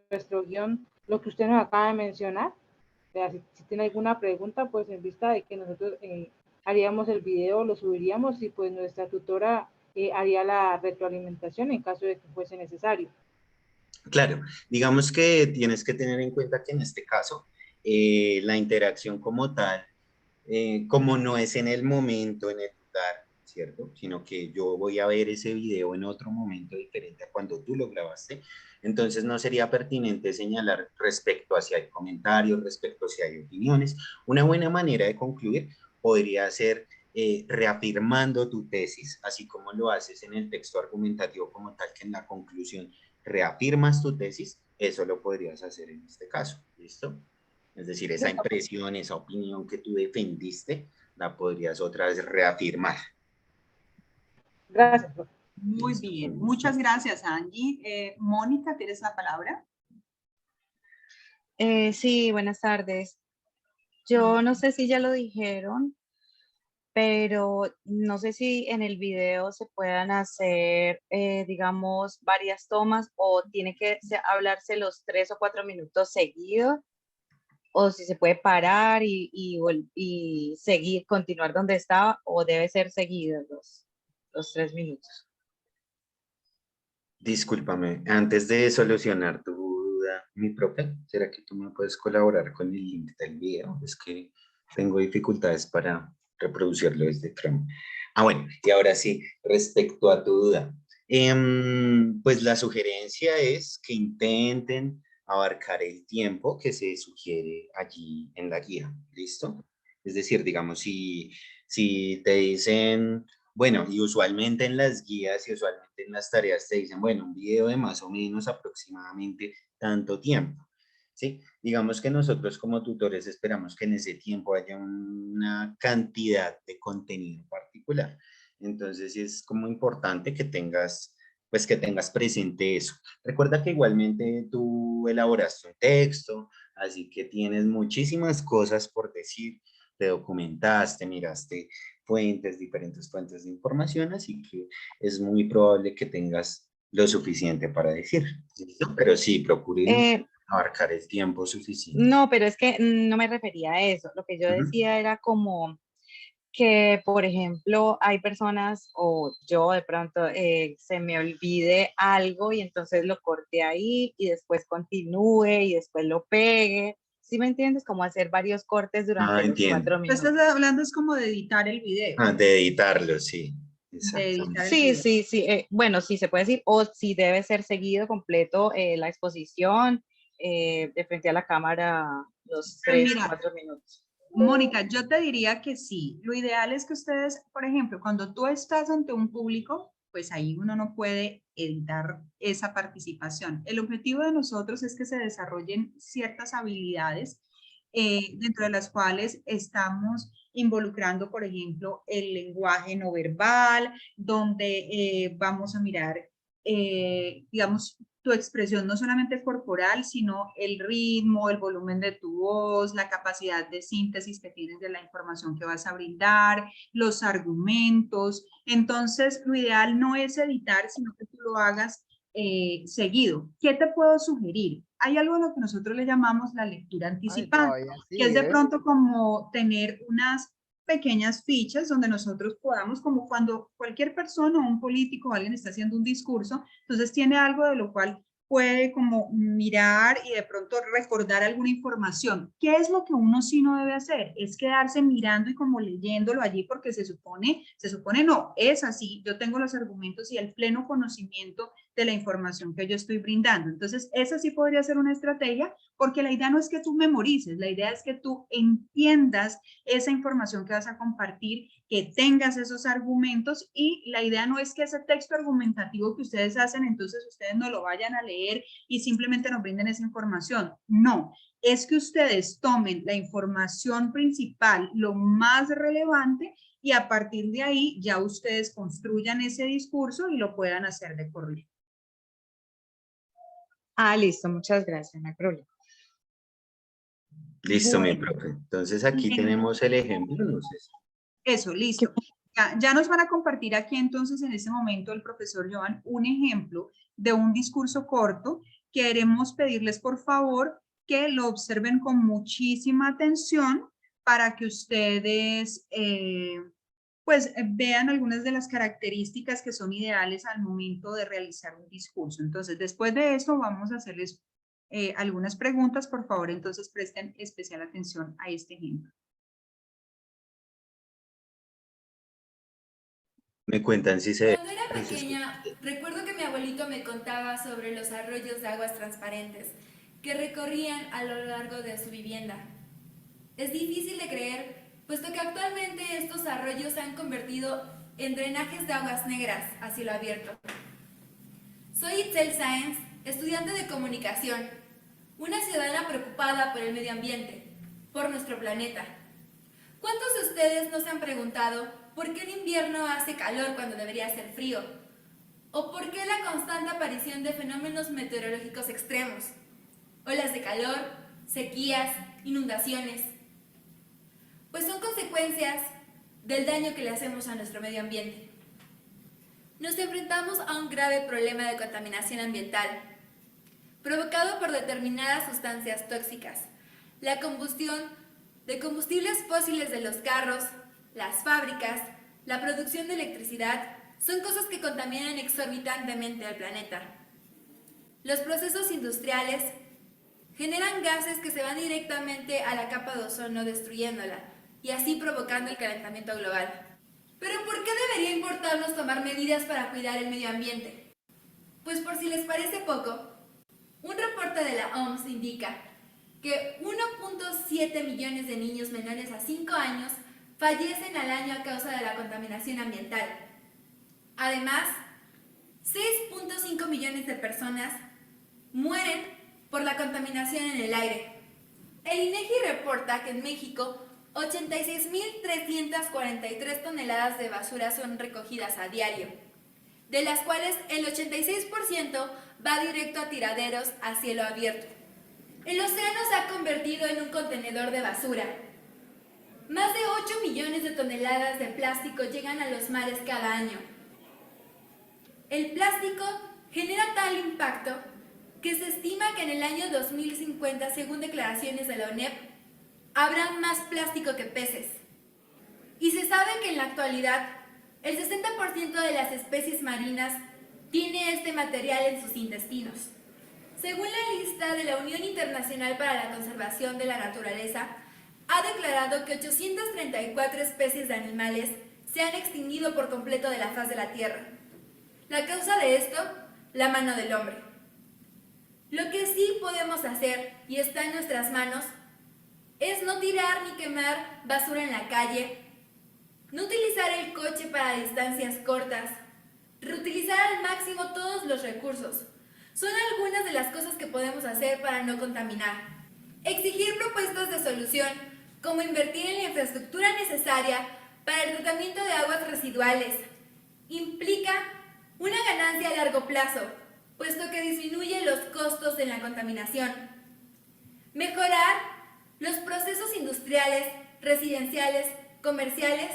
nuestro guión lo que usted nos acaba de mencionar. O sea, si tiene alguna pregunta, pues en vista de que nosotros haríamos el video, lo subiríamos y pues nuestra tutora haría la retroalimentación en caso de que fuese necesario. Claro, digamos que tienes que tener en cuenta que en este caso la interacción como tal, como no es en el momento, en el lugar, ¿cierto? Sino que yo voy a ver ese video en otro momento diferente a cuando tú lo grabaste. Entonces no sería pertinente señalar respecto a si hay comentarios, respecto a si hay opiniones. Una buena manera de concluir podría ser reafirmando tu tesis, así como lo haces en el texto argumentativo como tal, que en la conclusión reafirmas tu tesis. Eso lo podrías hacer en este caso, ¿listo? Es decir, esa impresión, esa opinión que tú defendiste, la podrías otra vez reafirmar. Gracias, profe. Muy bien, muchas gracias, Angie. Mónica, ¿tienes la palabra? Sí, buenas tardes. Yo no sé si ya lo dijeron, pero no sé si en el video se puedan hacer, digamos, varias tomas o tiene que hablarse los 3 o 4 minutos seguidos, o si se puede parar y seguir, continuar donde estaba, o debe ser seguidos los 3 minutos. Discúlpame, antes de solucionar tu duda, mi profe, ¿será que tú me puedes colaborar con el link del video? Es que tengo dificultades para reproducirlo desde Chrome. Ah, bueno, y ahora sí, respecto a tu duda, pues la sugerencia es que intenten abarcar el tiempo que se sugiere allí en la guía, ¿listo? Es decir, digamos, si te dicen, bueno, y usualmente en las guías y usualmente en las tareas te dicen, bueno, un video de más o menos aproximadamente tanto tiempo, ¿sí? Digamos que nosotros como tutores esperamos que en ese tiempo haya una cantidad de contenido particular. Entonces es como importante que tengas, pues que tengas presente eso. Recuerda que igualmente tú elaboraste un texto, así que tienes muchísimas cosas por decir, te documentaste, miraste fuentes, diferentes fuentes de información, así que es muy probable que tengas lo suficiente para decir, ¿listo? Pero sí, procuren abarcar el tiempo suficiente. No, pero es que no me refería a eso. Lo que yo decía era como que, por ejemplo, hay personas o yo de pronto se me olvide algo y entonces lo corte ahí y después continúe y después lo pegue. ¿Sí me entiendes? Como hacer varios cortes durante los 4 Tú minutos. estás hablando es como de editar el video. Ah, de editarlo, sí. De editar el Sí, video. sí, sí. Bueno, sí se puede decir, o si debe ser seguido completo la exposición de frente a la cámara los Pues 3, mira, 4 minutos. Mónica, yo te diría que sí. Lo ideal es que ustedes, por ejemplo, cuando tú estás ante un público, pues ahí uno no puede editar esa participación. El objetivo de nosotros es que se desarrollen ciertas habilidades dentro de las cuales estamos involucrando, por ejemplo, el lenguaje no verbal, donde vamos a mirar, digamos, tu expresión no solamente corporal, sino el ritmo, el volumen de tu voz, la capacidad de síntesis que tienes de la información que vas a brindar, los argumentos. Entonces, lo ideal no es editar, sino que tú lo hagas seguido. ¿Qué te puedo sugerir? Hay algo a lo que nosotros le llamamos la lectura anticipada, que es de pronto como tener unas pequeñas fichas donde nosotros podamos, como cuando cualquier persona, un político o alguien está haciendo un discurso, entonces tiene algo de lo cual puede como mirar y de pronto recordar alguna información. ¿Qué es lo que uno sí no debe hacer? Es quedarse mirando y como leyéndolo allí porque se supone no, es así, yo tengo los argumentos y el pleno conocimiento de la información que yo estoy brindando. Entonces, esa sí podría ser una estrategia, porque la idea no es que tú memorices, la idea es que tú entiendas esa información que vas a compartir, que tengas esos argumentos, y la idea no es que ese texto argumentativo que ustedes hacen, entonces ustedes no lo vayan a leer y simplemente nos brinden esa información. No, es que ustedes tomen la información principal, lo más relevante, y a partir de ahí ya ustedes construyan ese discurso y lo puedan hacer de corrido. Ah, listo, muchas gracias, no hay problema. Listo, Bueno. mi profe. Entonces aquí tenemos el ejemplo, no sé. Eso, listo. Ya nos van a compartir aquí entonces en este momento el profesor Joan un ejemplo de un discurso corto. Queremos pedirles por favor que lo observen con muchísima atención para que ustedes pues vean algunas de las características que son ideales al momento de realizar un discurso. Entonces, después de eso vamos a hacerles algunas preguntas. Por favor, entonces presten especial atención a este ejemplo. Me cuentan si se... Cuando era pequeña, recuerdo que mi abuelito me contaba sobre los arroyos de aguas transparentes que recorrían a lo largo de su vivienda. Es difícil de creer, puesto que actualmente estos arroyos se han convertido en drenajes de aguas negras a cielo abierto. Soy Itzel Sáenz, estudiante de comunicación, una ciudadana preocupada por el medio ambiente, por nuestro planeta. ¿Cuántos de ustedes no se han preguntado por qué en invierno hace calor cuando debería hacer frío? ¿O por qué la constante aparición de fenómenos meteorológicos extremos? Olas de calor, sequías, inundaciones. Pues son consecuencias del daño que le hacemos a nuestro medio ambiente. Nos enfrentamos a un grave problema de contaminación ambiental, provocado por determinadas sustancias tóxicas, la combustión de combustibles fósiles de los carros, las fábricas, la producción de electricidad, son cosas que contaminan exorbitantemente al planeta. Los procesos industriales generan gases que se van directamente a la capa de ozono destruyéndola y así provocando el calentamiento global. ¿Pero por qué debería importarnos tomar medidas para cuidar el medio ambiente? Pues por si les parece poco, un reporte de la OMS indica que 1.7 millones de niños menores a 5 años fallecen al año a causa de la contaminación ambiental. Además, 6.5 millones de personas mueren por la contaminación en el aire. El INEGI reporta que en México 86.343 toneladas de basura son recogidas a diario, de las cuales el 86% va directo a tiraderos a cielo abierto. El océano se ha convertido en un contenedor de basura. Más de 8 millones de toneladas de plástico llegan a los mares cada año. El plástico genera tal impacto que se estima que en el año 2050, según declaraciones de la ONEP, habrá más plástico que peces. Y se sabe que en la actualidad, el 60% de las especies marinas tiene este material en sus intestinos. Según la lista de la Unión Internacional para la Conservación de la Naturaleza, ha declarado que 834 especies de animales se han extinguido por completo de la faz de la Tierra. La causa de esto, la mano del hombre. Lo que sí podemos hacer, y está en nuestras manos, es no tirar ni quemar basura en la calle, no utilizar el coche para distancias cortas, reutilizar al máximo todos los recursos. Son algunas de las cosas que podemos hacer para no contaminar. Exigir propuestas de solución, como invertir en la infraestructura necesaria para el tratamiento de aguas residuales, implica una ganancia a largo plazo, puesto que disminuye los costos en la contaminación. Mejorar los procesos industriales, residenciales, comerciales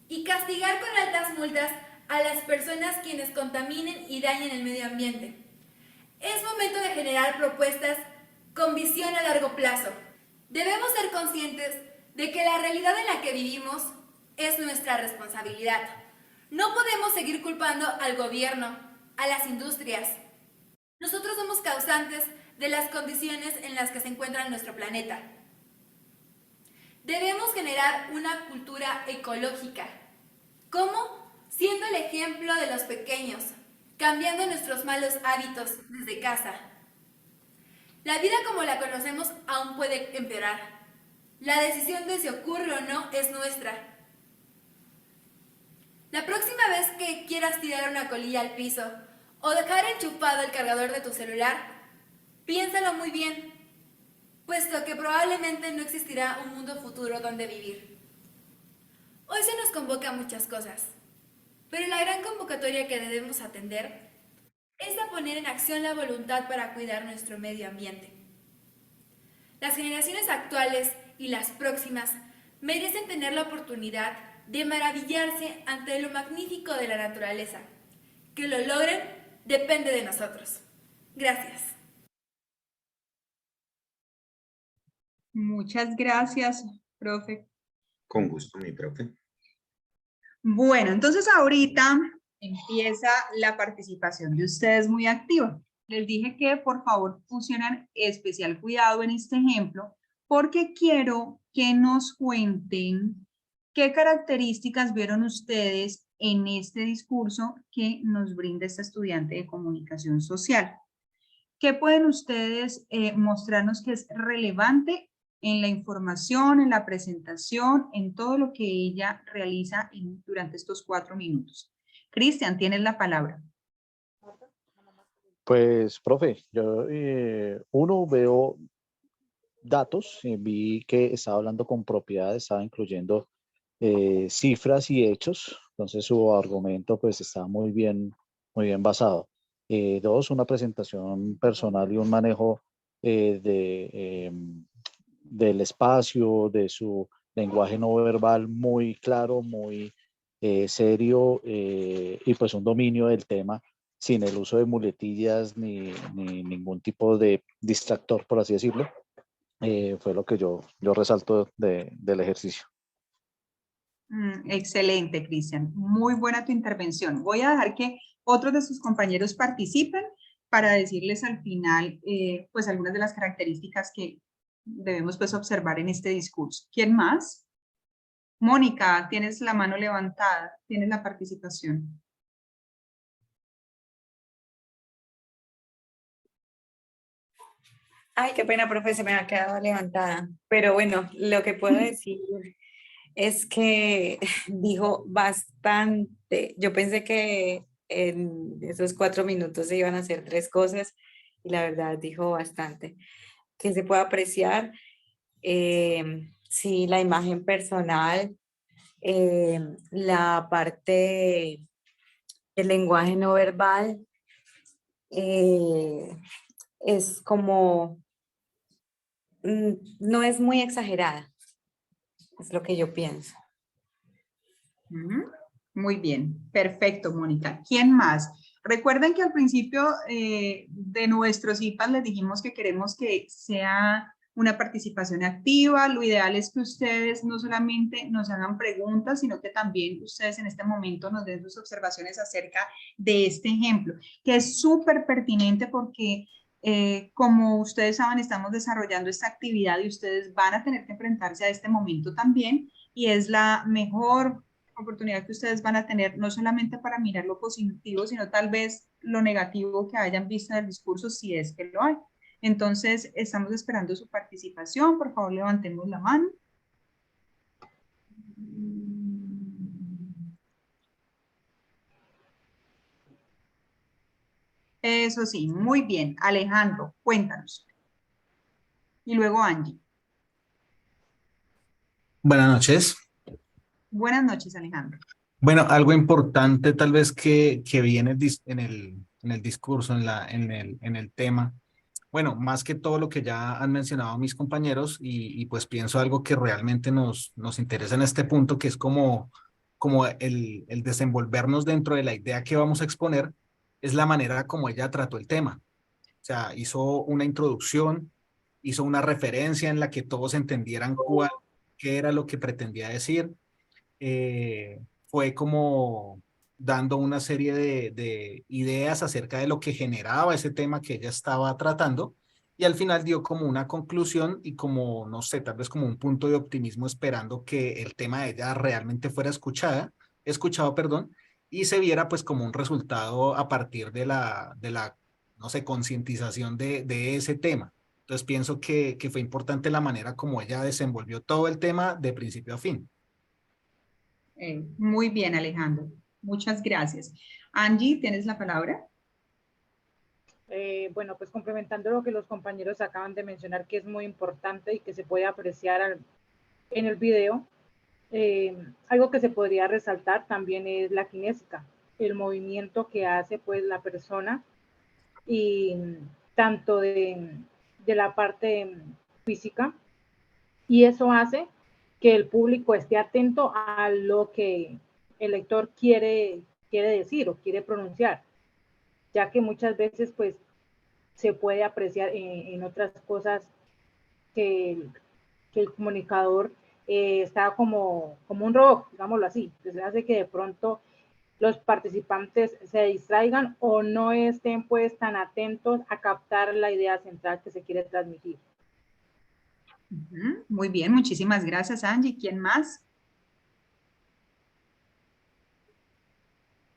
y castigar con altas multas a las personas quienes contaminen y dañen el medio ambiente. Es momento de generar propuestas con visión a largo plazo. Debemos ser conscientes de que la realidad en la que vivimos es nuestra responsabilidad. No podemos seguir culpando al gobierno, a las industrias. Nosotros somos causantes de las condiciones en las que se encuentra nuestro planeta. Debemos generar una cultura ecológica. ¿Cómo? Siendo el ejemplo de los pequeños, cambiando nuestros malos hábitos desde casa. La vida como la conocemos aún puede empeorar. La decisión de si ocurre o no es nuestra. La próxima vez que quieras tirar una colilla al piso o dejar enchufado el cargador de tu celular, piénsalo muy bien, puesto que probablemente no existirá un mundo futuro donde vivir. Hoy se nos convoca a muchas cosas, pero la gran convocatoria que debemos atender es a poner en acción la voluntad para cuidar nuestro medio ambiente. Las generaciones actuales y las próximas merecen tener la oportunidad de maravillarse ante lo magnífico de la naturaleza. Que lo logren depende de nosotros. Gracias. Muchas gracias, profe. Con gusto, mi profe. Bueno, entonces ahorita empieza la participación de ustedes muy activa. Les dije que por favor pusieran especial cuidado en este ejemplo porque quiero que nos cuenten qué características vieron ustedes en este discurso que nos brinda esta estudiante de comunicación social. ¿Qué pueden ustedes mostrarnos que es relevante en la información, en la presentación, en todo lo que ella realiza durante estos 4 minutos? Cristian, tienes la palabra. Pues, profe, yo veo datos, vi que estaba hablando con propiedad, estaba incluyendo cifras y hechos, entonces su argumento pues está muy bien basado. Dos, una presentación personal y un manejo del espacio, de su lenguaje no verbal muy claro, muy serio, y pues un dominio del tema sin el uso de muletillas ni ningún tipo de distractor, por así decirlo. Fue lo que yo resalto del ejercicio. Excelente, Cristian. Muy buena tu intervención. Voy a dejar que otros de sus compañeros participen para decirles al final pues algunas de las características que debemos pues observar en este discurso. ¿Quién más? Mónica, tienes la mano levantada, tienes la participación. Ay, qué pena, profe, se me ha quedado levantada. Pero bueno, lo que puedo decir es que dijo bastante. Yo pensé que en esos 4 minutos se iban a hacer 3 cosas y la verdad dijo bastante. Que se puede apreciar, sí, la imagen personal, la parte del lenguaje no verbal, es como, no es muy exagerada, es lo que yo pienso. Muy bien, perfecto, Mónica. ¿Quién más? Recuerden que al principio de nuestros IPAs les dijimos que queremos que sea una participación activa. Lo ideal es que ustedes no solamente nos hagan preguntas, sino que también ustedes en este momento nos den sus observaciones acerca de este ejemplo, que es súper pertinente porque como ustedes saben, estamos desarrollando esta actividad y ustedes van a tener que enfrentarse a este momento también, y es la mejor oportunidad que ustedes van a tener, no solamente para mirar lo positivo, sino tal vez lo negativo que hayan visto en el discurso, si es que lo hay. Entonces, estamos esperando su participación. Por favor, levantemos la mano. Eso sí, muy bien. Alejandro, cuéntanos. Y luego Angie. Buenas noches. Buenas noches, Alejandro. Bueno, algo importante tal vez que vi en el discurso, en el tema. Bueno, más que todo lo que ya han mencionado mis compañeros y pues pienso algo que realmente nos interesa en este punto, que es como el desenvolvernos dentro de la idea que vamos a exponer, es la manera como ella trató el tema. O sea, hizo una introducción, hizo una referencia en la que todos entendieran qué era lo que pretendía decir. Fue como dando una serie de ideas acerca de lo que generaba ese tema que ella estaba tratando, y al final dio como una conclusión y como, no sé, tal vez como un punto de optimismo, esperando que el tema de ella realmente fuera escuchado, perdón, y se viera pues como un resultado a partir de la no sé, concientización de ese tema. Entonces pienso que fue importante la manera como ella desenvolvió todo el tema de principio a fin. Muy bien, Alejandro. Muchas gracias. Angie, ¿tienes la palabra? Bueno, pues complementando lo que los compañeros acaban de mencionar, que es muy importante y que se puede apreciar en el video, algo que se podría resaltar también es la kinésica, el movimiento que hace pues la persona, y tanto de la parte física, y eso hace que el público esté atento a lo que el lector quiere decir o quiere pronunciar, ya que muchas veces pues se puede apreciar en otras cosas que el comunicador está como un robot, digámoslo así. Entonces hace que de pronto los participantes se distraigan o no estén pues tan atentos a captar la idea central que se quiere transmitir. Muy bien, muchísimas gracias, Angie. ¿Quién más?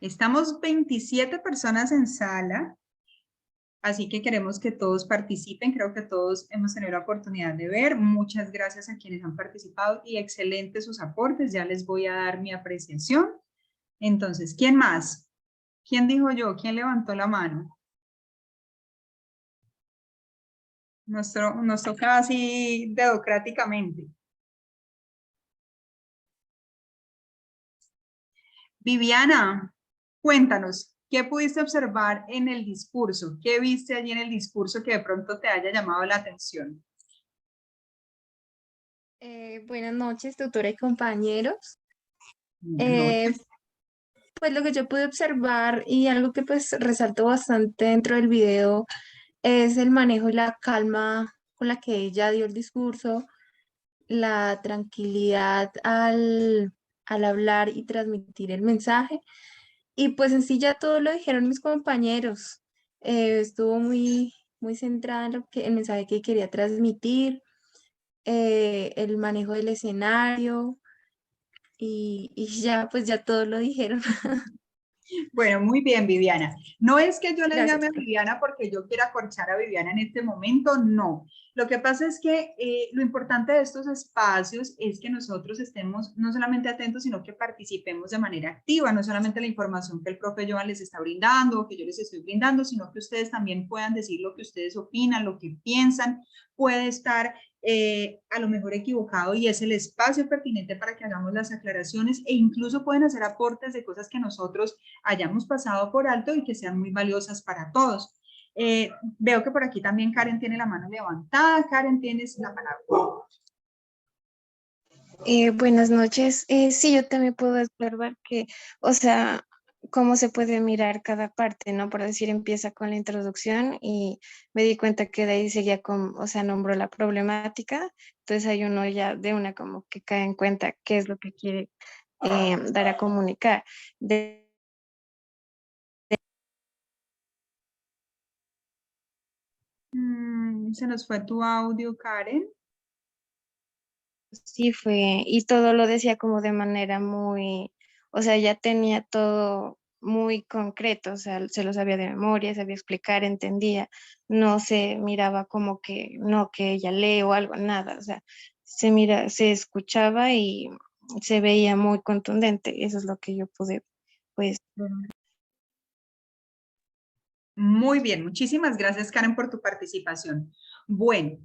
Estamos 27 personas en sala, así que queremos que todos participen. Creo que todos hemos tenido la oportunidad de ver. Muchas gracias a quienes han participado y excelentes sus aportes. Ya les voy a dar mi apreciación. Entonces, ¿quién más? ¿Quién dijo yo? ¿Quién levantó la mano? Nos toca así democráticamente. Viviana, cuéntanos, ¿qué pudiste observar en el discurso? ¿Qué viste allí en el discurso que de pronto te haya llamado la atención? Buenas noches, tutora y compañeros. Buenas noches. Pues lo que yo pude observar y algo que pues resaltó bastante dentro del video es el manejo y la calma con la que ella dio el discurso, la tranquilidad al hablar y transmitir el mensaje. Y pues en sí ya todo lo dijeron mis compañeros. Estuvo muy centrada en el mensaje que quería transmitir, el manejo del escenario y ya pues ya todo lo dijeron. Bueno, muy bien, Viviana. No es que yo le Gracias, llame a profe. Viviana porque yo quiera acorchar a Viviana en este momento, no. Lo que pasa es que lo importante de estos espacios es que nosotros estemos no solamente atentos, sino que participemos de manera activa, no solamente la información que el profe Joan les está brindando o que yo les estoy brindando, sino que ustedes también puedan decir lo que ustedes opinan, lo que piensan. Puede estar a lo mejor equivocado y es el espacio pertinente para que hagamos las aclaraciones e incluso pueden hacer aportes de cosas que nosotros hayamos pasado por alto y que sean muy valiosas para todos. Veo que por aquí también Karen tiene la mano levantada. Karen, tienes la palabra. Buenas noches. Sí, yo también puedo observar que, o sea, cómo se puede mirar cada parte, ¿no? Por decir, empieza con la introducción y me di cuenta que de ahí seguía con, o sea, nombró la problemática, entonces hay uno ya de una como que cae en cuenta qué es lo que quiere dar a comunicar. Se nos fue tu audio, Karen. Sí fue, y todo lo decía como de manera muy, o sea, ya tenía todo muy concreto, o sea, se lo sabía de memoria, sabía explicar, entendía, no se miraba como que, no, que ella lee o algo, nada, o sea, se escuchaba y se veía muy contundente, eso es lo que yo pude, pues. Muy bien, muchísimas gracias, Karen, por tu participación. Bueno,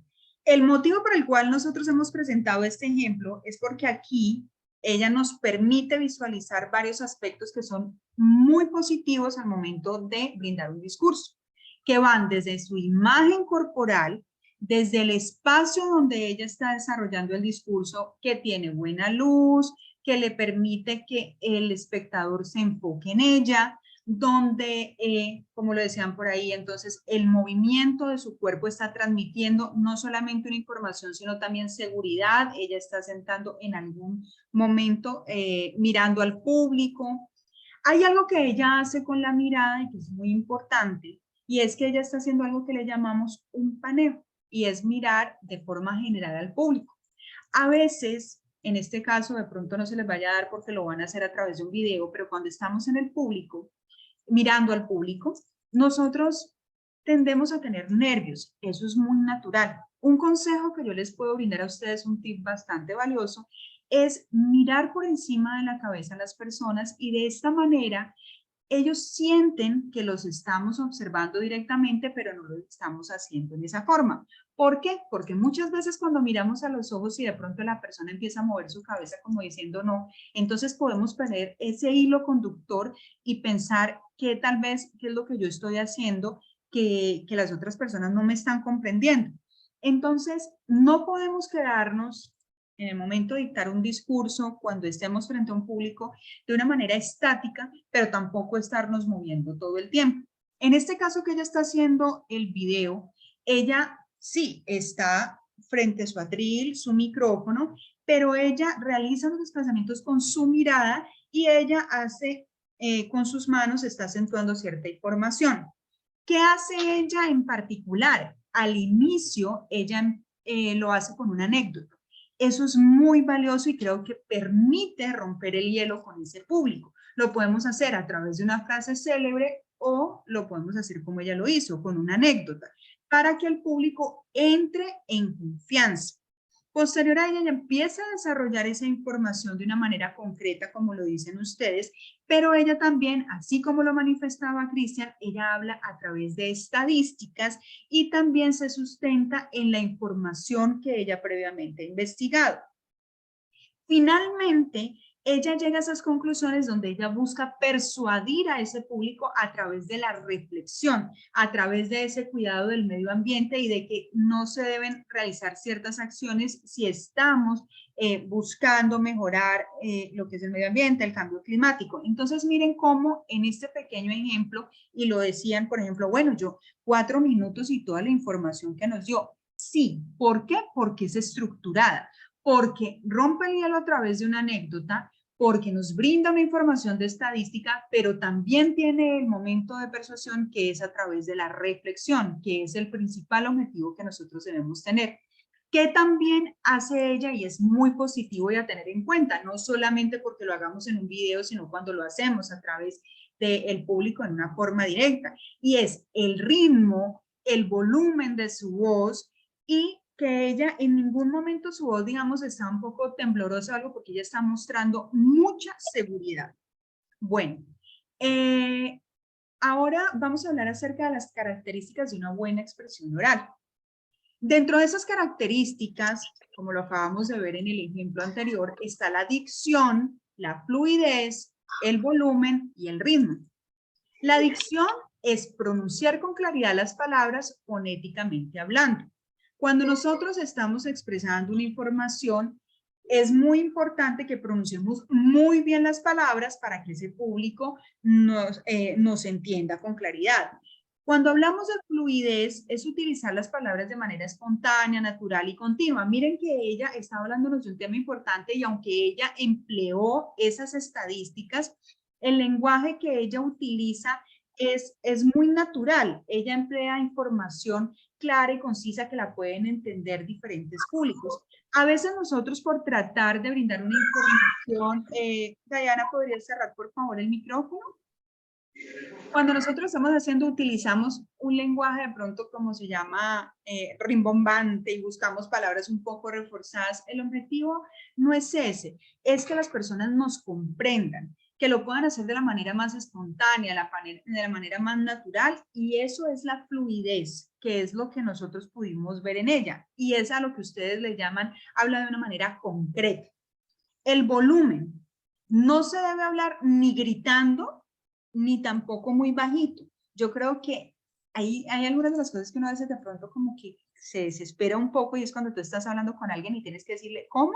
el motivo por el cual nosotros hemos presentado este ejemplo es porque aquí ella nos permite visualizar varios aspectos que son muy positivos al momento de brindar un discurso, que van desde su imagen corporal, desde el espacio donde ella está desarrollando el discurso, que tiene buena luz, que le permite que el espectador se enfoque en ella, donde, como lo decían por ahí, entonces el movimiento de su cuerpo está transmitiendo no solamente una información, sino también seguridad. Ella está sentando en algún momento mirando al público. Hay algo que ella hace con la mirada y que es muy importante, y es que ella está haciendo algo que le llamamos un paneo, y es mirar de forma general al público. A veces, en este caso, de pronto no se les vaya a dar porque lo van a hacer a través de un video, pero cuando estamos en el público, mirando al público, nosotros tendemos a tener nervios. Eso es muy natural. Un consejo que yo les puedo brindar a ustedes, un tip bastante valioso, es mirar por encima de la cabeza a las personas y de esta manera ellos sienten que los estamos observando directamente, pero no lo estamos haciendo en esa forma. ¿Por qué? Porque muchas veces cuando miramos a los ojos y de pronto la persona empieza a mover su cabeza como diciendo no, entonces podemos perder ese hilo conductor y pensar que tal vez qué es lo que yo estoy haciendo, que las otras personas no me están comprendiendo. Entonces, no podemos quedarnos en el momento de dictar un discurso, cuando estemos frente a un público, de una manera estática, pero tampoco estarnos moviendo todo el tiempo. En este caso que ella está haciendo el video, ella sí está frente a su atril, su micrófono, pero ella realiza los desplazamientos con su mirada y ella hace con sus manos, está acentuando cierta información. ¿Qué hace ella en particular? Al inicio, ella lo hace con una anécdota. Eso es muy valioso y creo que permite romper el hielo con ese público. Lo podemos hacer a través de una frase célebre o lo podemos hacer como ella lo hizo, con una anécdota, para que el público entre en confianza. Posterior a ella, ella empieza a desarrollar esa información de una manera concreta, como lo dicen ustedes, pero ella también, así como lo manifestaba Cristian, ella habla a través de estadísticas y también se sustenta en la información que ella previamente ha investigado. Finalmente, ella llega a esas conclusiones donde ella busca persuadir a ese público a través de la reflexión, a través de ese cuidado del medio ambiente y de que no se deben realizar ciertas acciones si estamos buscando mejorar lo que es el medio ambiente, el cambio climático. Entonces, miren cómo en este pequeño ejemplo, y lo decían, por ejemplo, bueno, yo 4 minutos y toda la información que nos dio. Sí, ¿por qué? Porque es estructurada, porque rompe el hielo a través de una anécdota, porque nos brinda una información de estadística, pero también tiene el momento de persuasión que es a través de la reflexión, que es el principal objetivo que nosotros debemos tener. Que también hace ella y es muy positivo y a tener en cuenta, no solamente porque lo hagamos en un video, sino cuando lo hacemos a través del público en una forma directa, y es el ritmo, el volumen de su voz y que ella en ningún momento su voz, digamos, está un poco temblorosa o algo porque ella está mostrando mucha seguridad. Bueno, ahora vamos a hablar acerca de las características de una buena expresión oral. Dentro de esas características, como lo acabamos de ver en el ejemplo anterior, está la dicción, la fluidez, el volumen y el ritmo. La dicción es pronunciar con claridad las palabras fonéticamente hablando. Cuando nosotros estamos expresando una información, es muy importante que pronunciemos muy bien las palabras para que ese público nos entienda con claridad. Cuando hablamos de fluidez, es utilizar las palabras de manera espontánea, natural y continua. Miren que ella está hablándonos de un tema importante y aunque ella empleó esas estadísticas, el lenguaje que ella utiliza es muy natural. Ella emplea información clara y concisa que la pueden entender diferentes públicos. A veces nosotros por tratar de brindar una información, Diana, ¿podrías cerrar por favor el micrófono? Cuando nosotros estamos haciendo, utilizamos un lenguaje de pronto como se llama rimbombante y buscamos palabras un poco reforzadas. El objetivo no es ese, es que las personas nos comprendan, que lo puedan hacer de la manera más espontánea, de la manera más natural, y eso es la fluidez, que es lo que nosotros pudimos ver en ella, y es a lo que ustedes le llaman, habla de una manera concreta. El volumen, no se debe hablar ni gritando, ni tampoco muy bajito. Yo creo que hay algunas de las cosas que uno a veces de pronto como que se desespera un poco y es cuando tú estás hablando con alguien y tienes que decirle, ¿cómo?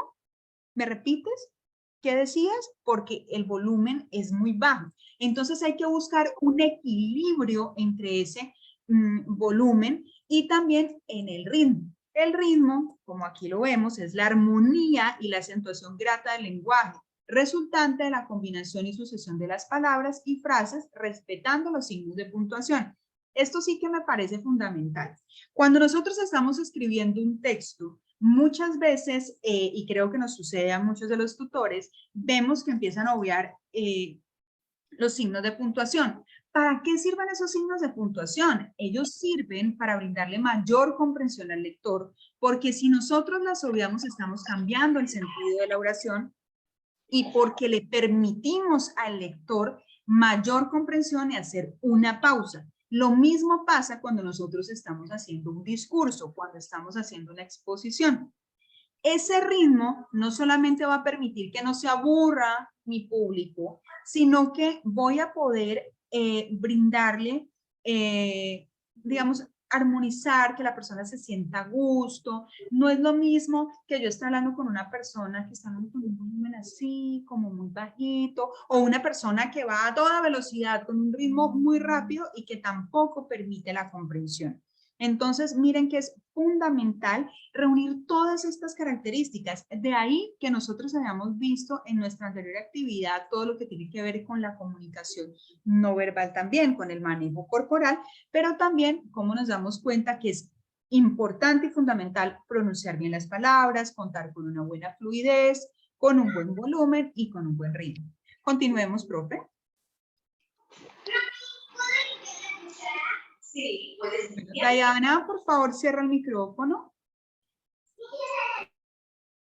¿Me repites? ¿Qué decías? Porque el volumen es muy bajo. Entonces hay que buscar un equilibrio entre ese volumen y también en el ritmo. El ritmo, como aquí lo vemos, es la armonía y la acentuación grata del lenguaje, resultante de la combinación y sucesión de las palabras y frases respetando los signos de puntuación. Esto sí que me parece fundamental. Cuando nosotros estamos escribiendo un texto, muchas veces, y creo que nos sucede a muchos de los tutores, vemos que empiezan a obviar los signos de puntuación. ¿Para qué sirven esos signos de puntuación? Ellos sirven para brindarle mayor comprensión al lector, porque si nosotros las obviamos, estamos cambiando el sentido de la oración y porque le permitimos al lector mayor comprensión y hacer una pausa. Lo mismo pasa cuando nosotros estamos haciendo un discurso, cuando estamos haciendo una exposición. Ese ritmo no solamente va a permitir que no se aburra mi público, sino que voy a poder brindarle, digamos, armonizar, que la persona se sienta a gusto. No es lo mismo que yo esté hablando con una persona que está hablando con un volumen así, como muy bajito, o una persona que va a toda velocidad con un ritmo muy rápido y que tampoco permite la comprensión. Entonces, miren que es fundamental reunir todas estas características. De ahí que nosotros hayamos visto en nuestra anterior actividad todo lo que tiene que ver con la comunicación no verbal también, con el manejo corporal, pero también cómo nos damos cuenta que es Importante y fundamental pronunciar bien las palabras, contar con una buena fluidez, con un buen volumen y con un buen ritmo. Continuemos, profe. Sí, puedes. Diana, por favor, cierra el micrófono.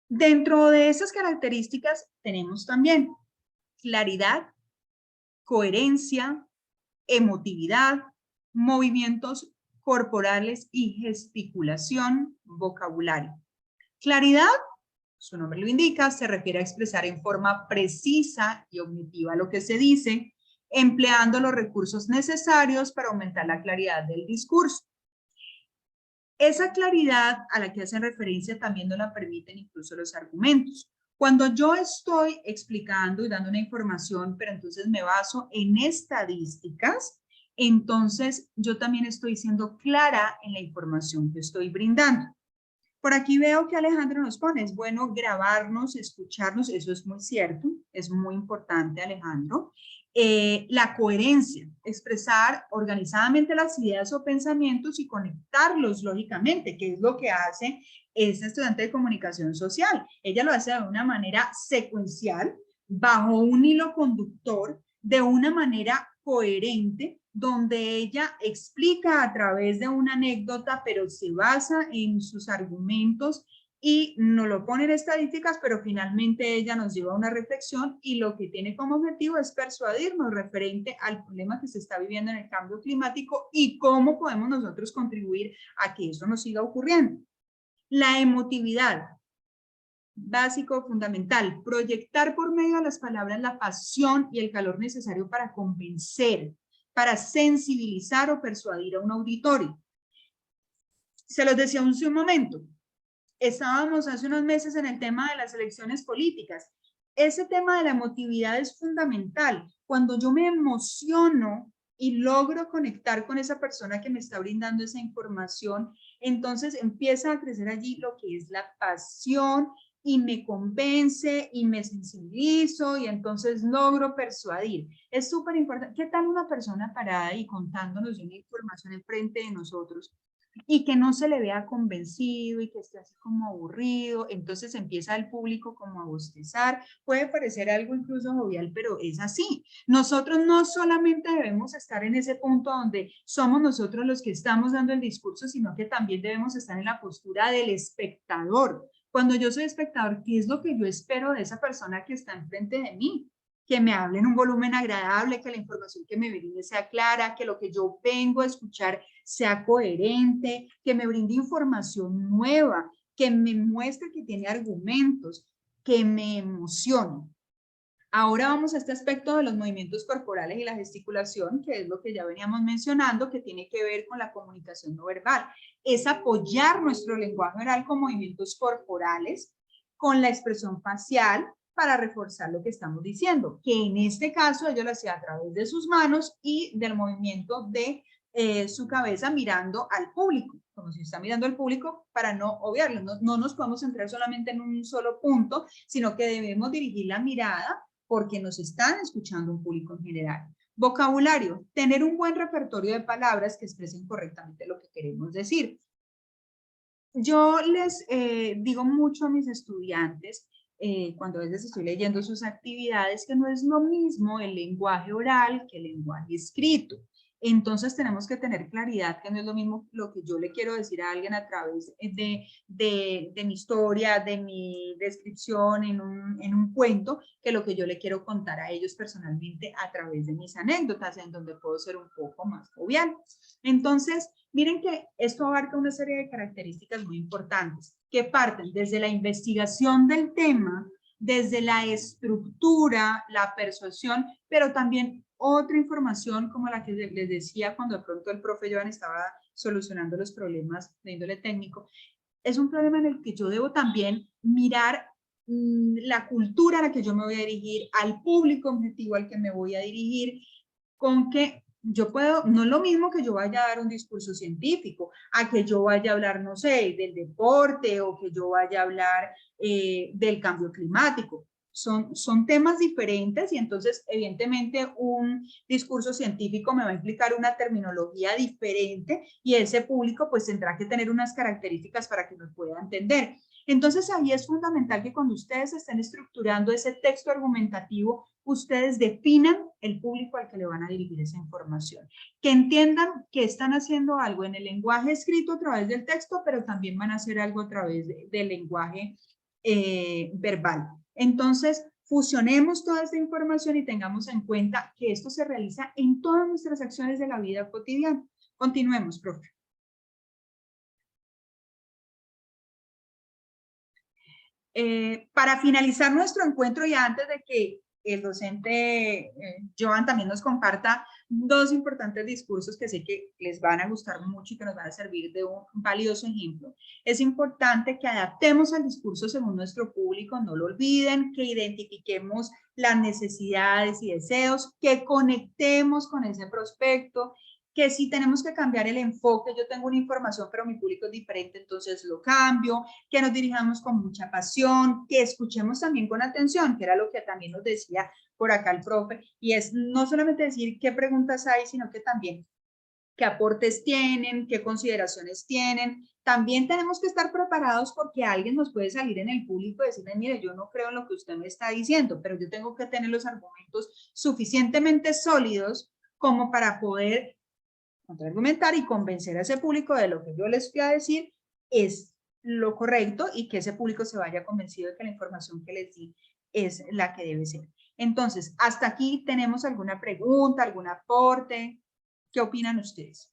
Dentro de esas características tenemos también claridad, coherencia, emotividad, movimientos corporales y gesticulación, vocabulario. Claridad, su nombre lo indica, se refiere a expresar en forma precisa y objetiva lo que se dice, empleando los recursos necesarios para aumentar la claridad del discurso. Esa claridad a la que hacen referencia también nos la permiten incluso los argumentos. Cuando yo estoy explicando y dando una información, pero entonces me baso en estadísticas, entonces yo también estoy siendo clara en la información que estoy brindando. Por aquí veo que Alejandro nos pone, es bueno grabarnos, escucharnos, eso es muy cierto, es muy importante, Alejandro. La coherencia, expresar organizadamente las ideas o pensamientos y conectarlos lógicamente, que es lo que hace esta estudiante de comunicación social. Ella lo hace de una manera secuencial, bajo un hilo conductor, de una manera coherente, donde ella explica a través de una anécdota, pero se basa en sus argumentos y nos lo pone en estadísticas, pero finalmente ella nos lleva a una reflexión y lo que tiene como objetivo es persuadirnos referente al problema que se está viviendo en el cambio climático y cómo podemos nosotros contribuir a que eso no siga ocurriendo. La emotividad, básico, fundamental, proyectar por medio de las palabras la pasión y el calor necesario para convencer, para sensibilizar o persuadir a un auditorio. Se los decía hace un momento, estábamos hace unos meses en el tema de las elecciones políticas. Ese tema de la emotividad es fundamental. Cuando yo me emociono y logro conectar con esa persona que me está brindando esa información, entonces empieza a crecer allí lo que es la pasión y me convence y me sensibilizo y entonces logro persuadir. Es súper importante. ¿Qué tal una persona parada y contándonos una información enfrente de nosotros y que no se le vea convencido y que esté así como aburrido? Entonces empieza el público como a bostezar. Puede parecer algo incluso jovial, pero es así. Nosotros no solamente debemos estar en ese punto donde somos nosotros los que estamos dando el discurso, sino que también debemos estar en la postura del espectador. Cuando yo soy espectador, ¿qué es lo que yo espero de esa persona que está enfrente de mí? Que me hable en un volumen agradable, que la información que me brinde sea clara, que lo que yo vengo a escuchar sea coherente, que me brinde información nueva, que me muestre que tiene argumentos, que me emocione. Ahora vamos a este aspecto de los movimientos corporales y la gesticulación, que es lo que ya veníamos mencionando, que tiene que ver con la comunicación no verbal. Es apoyar nuestro lenguaje oral con movimientos corporales, con la expresión facial, para reforzar lo que estamos diciendo, que en este caso ella lo hacía a través de sus manos y del movimiento de su cabeza mirando al público, como si está mirando al público para no obviarlo. No nos podemos centrar solamente en un solo punto, sino que debemos dirigir la mirada porque nos están escuchando un público en general. Vocabulario, tener un buen repertorio de palabras que expresen correctamente lo que queremos decir. Yo les digo mucho a mis estudiantes, cuando a veces estoy leyendo sus actividades, que no es lo mismo el lenguaje oral que el lenguaje escrito. Entonces tenemos que tener claridad que no es lo mismo lo que yo le quiero decir a alguien a través de mi historia, de mi descripción en un cuento, que lo que yo le quiero contar a ellos personalmente a través de mis anécdotas, en donde puedo ser un poco más jovial. Entonces, miren que esto abarca una serie de características muy importantes que parten desde la investigación del tema, desde la estructura, la persuasión, pero también otra información como la que les decía cuando de pronto el profe Joan estaba solucionando los problemas de índole técnico. Es un problema en el que yo debo también mirar la cultura a la que yo me voy a dirigir, al público objetivo al que me voy a dirigir, con que yo puedo, no es lo mismo que yo vaya a dar un discurso científico, a que yo vaya a hablar, no sé, del deporte o que yo vaya a hablar del cambio climático. son temas diferentes y entonces evidentemente un discurso científico me va a implicar una terminología diferente y ese público pues tendrá que tener unas características para que nos pueda entender. Entonces ahí es fundamental que cuando ustedes estén estructurando ese texto argumentativo, ustedes definan el público al que le van a dirigir esa información. Que entiendan que están haciendo algo en el lenguaje escrito a través del texto, pero también van a hacer algo a través del lenguaje verbal. Entonces, fusionemos toda esta información y tengamos en cuenta que esto se realiza en todas nuestras acciones de la vida cotidiana. Continuemos, profe. Para finalizar nuestro encuentro y antes de que el docente Joan también nos comparta dos importantes discursos que sé que les van a gustar mucho y que nos van a servir de un valioso ejemplo. Es importante que adaptemos el discurso según nuestro público, no lo olviden, que identifiquemos las necesidades y deseos, que conectemos con ese prospecto, que si tenemos que cambiar el enfoque, yo tengo una información pero mi público es diferente, entonces lo cambio, que nos dirijamos con mucha pasión, que escuchemos también con atención, que era lo que también nos decía por acá el profe, y es no solamente decir qué preguntas hay, sino que también qué aportes tienen, qué consideraciones tienen. También tenemos que estar preparados porque alguien nos puede salir en el público y decirle, mire, yo no creo en lo que usted me está diciendo, pero yo tengo que tener los argumentos suficientemente sólidos como para poder argumentar y convencer a ese público de lo que yo les voy a decir es lo correcto y que ese público se vaya convencido de que la información que les di es la que debe ser. Entonces, hasta aquí tenemos alguna pregunta, algún aporte. ¿Qué opinan ustedes?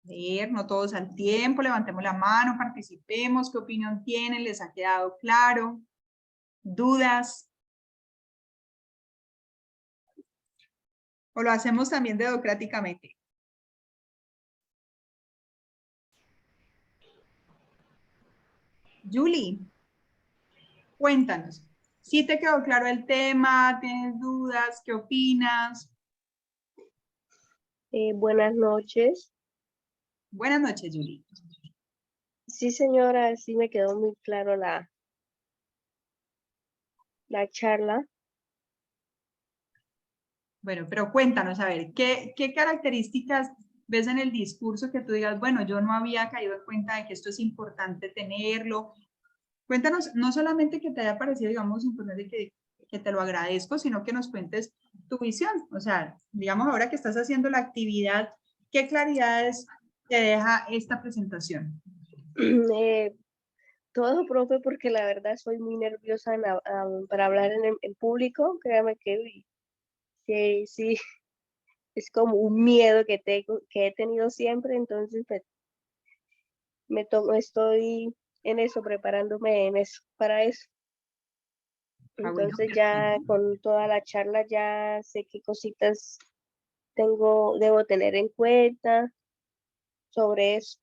Ver, no todos al tiempo, levantemos la mano, participemos, ¿qué opinión tienen? ¿Les ha quedado claro? ¿Dudas? ¿O lo hacemos también democráticamente? Julie, cuéntanos. ¿Sí te quedó claro el tema? ¿Tienes dudas? ¿Qué opinas? Buenas noches. Buenas noches, Julie. Sí, señora, sí me quedó muy claro la charla. Bueno, pero cuéntanos, a ver, ¿qué características ves en el discurso que tú digas, bueno, yo no había caído en cuenta de que esto es importante tenerlo? Cuéntanos, no solamente que te haya parecido, digamos, importante que te lo agradezco, sino que nos cuentes tu visión. O sea, digamos, ahora que estás haciendo la actividad, ¿qué claridades te deja esta presentación? Todo, profe, porque la verdad soy muy nerviosa para hablar en público. Créame que sí, es como un miedo que he tenido siempre, entonces estoy en eso, preparándome para eso. Entonces ya con toda la charla ya sé qué cositas debo tener en cuenta sobre eso.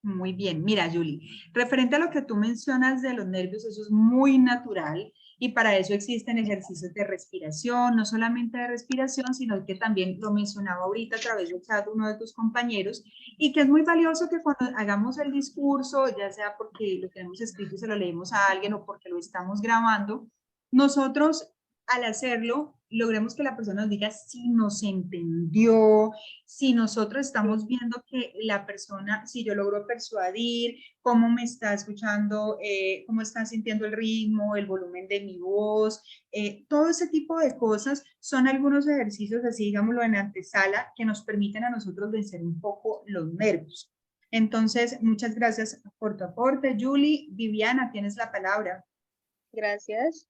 Muy bien, mira, Julie, referente a lo que tú mencionas de los nervios, eso es muy natural y para eso existen ejercicios de respiración, no solamente de respiración, sino que también lo mencionaba ahorita a través del chat uno de tus compañeros y que es muy valioso que cuando hagamos el discurso, ya sea porque lo tenemos escrito y se lo leemos a alguien o porque lo estamos grabando, nosotros al hacerlo logremos que la persona nos diga si nos entendió, si nosotros estamos viendo que la persona, si yo logro persuadir, cómo me está escuchando, cómo está sintiendo el ritmo, el volumen de mi voz, todo ese tipo de cosas son algunos ejercicios, así digámoslo en antesala, que nos permiten a nosotros vencer un poco los nervios. Entonces, muchas gracias por tu aporte, Julie. Viviana, tienes la palabra. Gracias.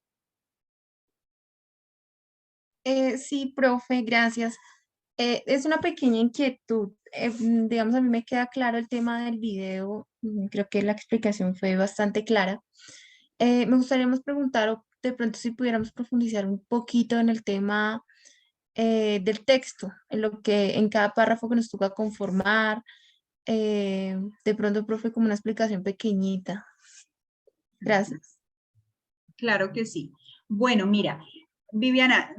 Sí, profe, gracias. Es una pequeña inquietud. Digamos, a mí me queda claro el tema del video. Creo que la explicación fue bastante clara. Me gustaría preguntar, o de pronto si pudiéramos profundizar un poquito en el tema del texto, en lo que en cada párrafo que nos toca conformar. De pronto, profe, como una explicación pequeñita. Gracias. Claro que sí. Bueno, mira, Viviana,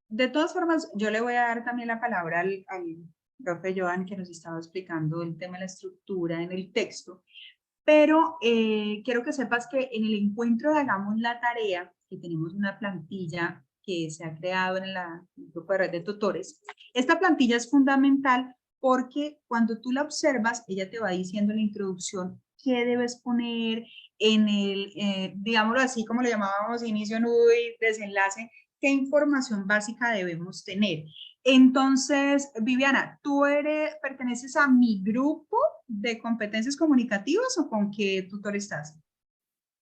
de todas formas, yo le voy a dar también la palabra al profe Joan, que nos estaba explicando el tema de la estructura en el texto, pero quiero que sepas que en el encuentro de Hagamos la Tarea, que tenemos una plantilla que se ha creado en el grupo de red de tutores, esta plantilla es fundamental porque cuando tú la observas, ella te va diciendo en la introducción qué debes poner en el, digámoslo así, como lo llamábamos, inicio, nudo y desenlace, qué información básica debemos tener. Entonces, Viviana, ¿tú perteneces a mi grupo de competencias comunicativas o con qué tutor estás?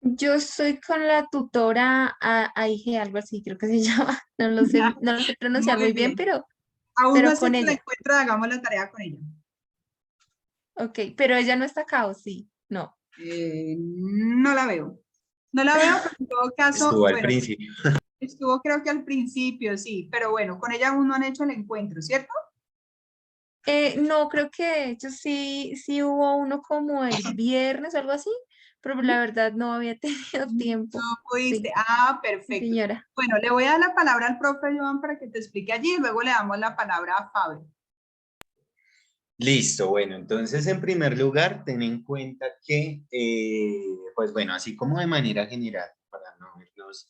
Yo estoy con la tutora AIG, algo así, creo que se llama. No lo sé pronunciar muy bien, Aún no has con hecho el ella. encuentro de Hagamos la Tarea con ella. Ok, pero ella no está acá, ¿o sí? No. No la veo. No la veo, pero en todo caso, Estuvo al bueno, principio. estuvo creo que al principio, sí, pero bueno, con ella aún no han hecho el encuentro, ¿cierto? No, creo que de hecho sí hubo uno como el viernes o algo así, pero la verdad no había tenido tiempo. No pudiste. Sí, Perfecto. señora. Bueno, le voy a dar la palabra al profe Joan para que te explique allí y luego le damos la palabra a Fabio. Listo, bueno, entonces en primer lugar, ten en cuenta que, pues bueno, así como de manera general, para no irnos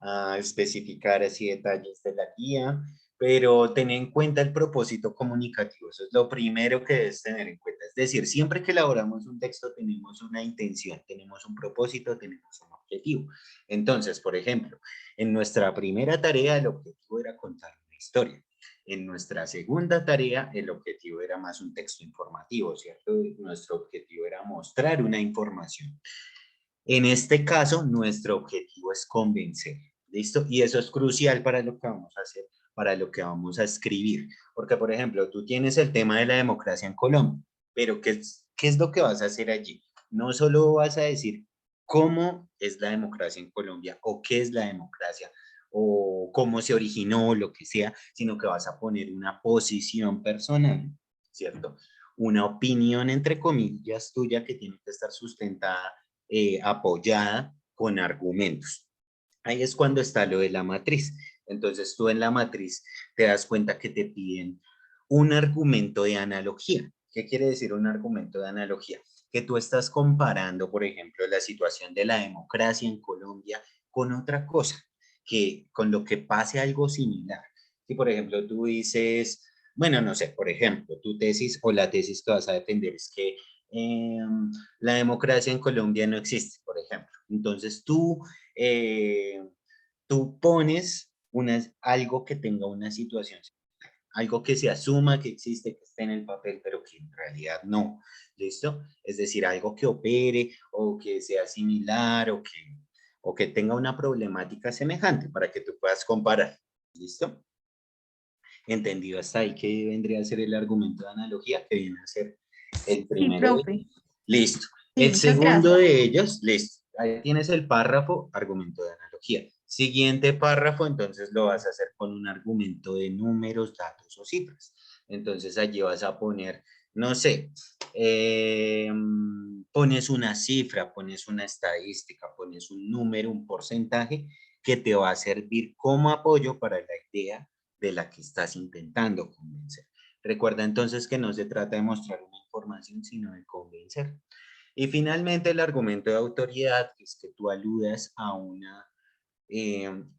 a especificar así detalles de la guía, pero ten en cuenta el propósito comunicativo, eso es lo primero que debes tener en cuenta. Es decir, siempre que elaboramos un texto tenemos una intención, tenemos un propósito, tenemos un objetivo. Entonces, por ejemplo, en nuestra primera tarea el objetivo era contar una historia. En nuestra segunda tarea, el objetivo era más un texto informativo, ¿cierto? Nuestro objetivo era mostrar una información. En este caso, nuestro objetivo es convencer, ¿listo? Y eso es crucial para lo que vamos a hacer, para lo que vamos a escribir. Porque, por ejemplo, tú tienes el tema de la democracia en Colombia, pero ¿qué es lo que vas a hacer allí? No solo vas a decir cómo es la democracia en Colombia o qué es la democracia, o cómo se originó, lo que sea, sino que vas a poner una posición personal, ¿cierto? Una opinión, entre comillas, tuya que tiene que estar sustentada, apoyada con argumentos. Ahí es cuando está lo de la matriz. Entonces tú en la matriz te das cuenta que te piden un argumento de analogía. ¿Qué quiere decir un argumento de analogía? Que tú estás comparando, por ejemplo, la situación de la democracia en Colombia con otra cosa, que con lo que pase algo similar. Si, por ejemplo, tú dices, bueno, no sé, por ejemplo, tu tesis o la tesis que vas a defender es que la democracia en Colombia no existe, por ejemplo. Entonces tú pones algo que tenga una situación, algo que se asuma que existe, que esté en el papel, pero que en realidad no, ¿listo? Es decir, algo que opere o que sea similar o que tenga una problemática semejante para que tú puedas comparar, ¿listo? ¿Entendido hasta ahí que vendría a ser el argumento de analogía, que viene a ser el Sí, primero? profe. Listo. Sí, El muchas segundo gracias. de ellos, listo. Ahí tienes el párrafo, argumento de analogía. Siguiente párrafo, entonces lo vas a hacer con un argumento de números, datos o cifras. Entonces allí vas a poner, no sé, pones una cifra, pones una estadística, pones un número, un porcentaje que te va a servir como apoyo para la idea de la que estás intentando convencer. Recuerda entonces que no se trata de mostrar una información, sino de convencer. Y finalmente el argumento de autoridad, que es que tú aludas a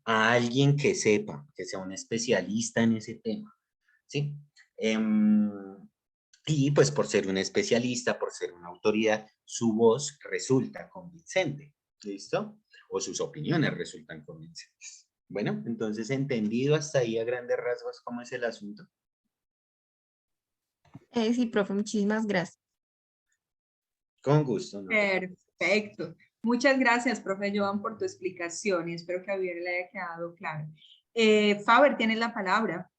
alguien que sepa, que sea un especialista en ese tema, ¿sí? Y pues por ser un especialista, por ser una autoridad, su voz resulta convincente, ¿listo? O sus opiniones resultan convincentes. Bueno, entonces entendido hasta ahí a grandes rasgos cómo es el asunto. Sí, profe, muchísimas gracias. Con gusto. ¿No? Perfecto. Muchas gracias, profe Joan, por tu explicación y espero que a Javier le haya quedado claro. Faber, tienes la palabra.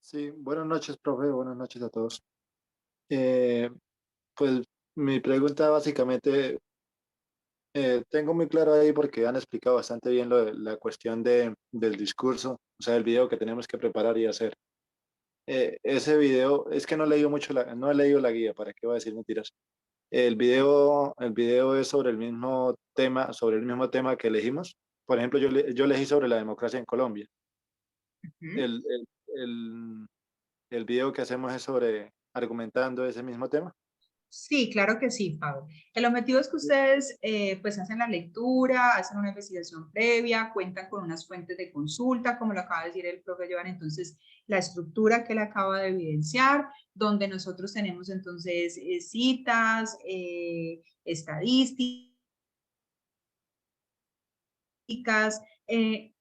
Sí, buenas noches, profe, buenas noches a todos. Pues mi pregunta básicamente, tengo muy claro ahí porque han explicado bastante bien la cuestión del discurso, o sea, el video que tenemos que preparar y hacer. Ese video, es que no he leído mucho, no he leído la guía, ¿para qué voy a decir mentiras? El video es sobre el mismo tema que elegimos. Por ejemplo, yo elegí sobre la democracia en Colombia. el, el video que hacemos es sobre argumentando ese mismo tema. Sí, claro que sí, Pablo. El objetivo es que ustedes pues hacen la lectura, hacen una investigación previa, cuentan con unas fuentes de consulta, como lo acaba de decir el profe Joan, entonces la estructura que él acaba de evidenciar, donde nosotros tenemos entonces citas, estadísticas,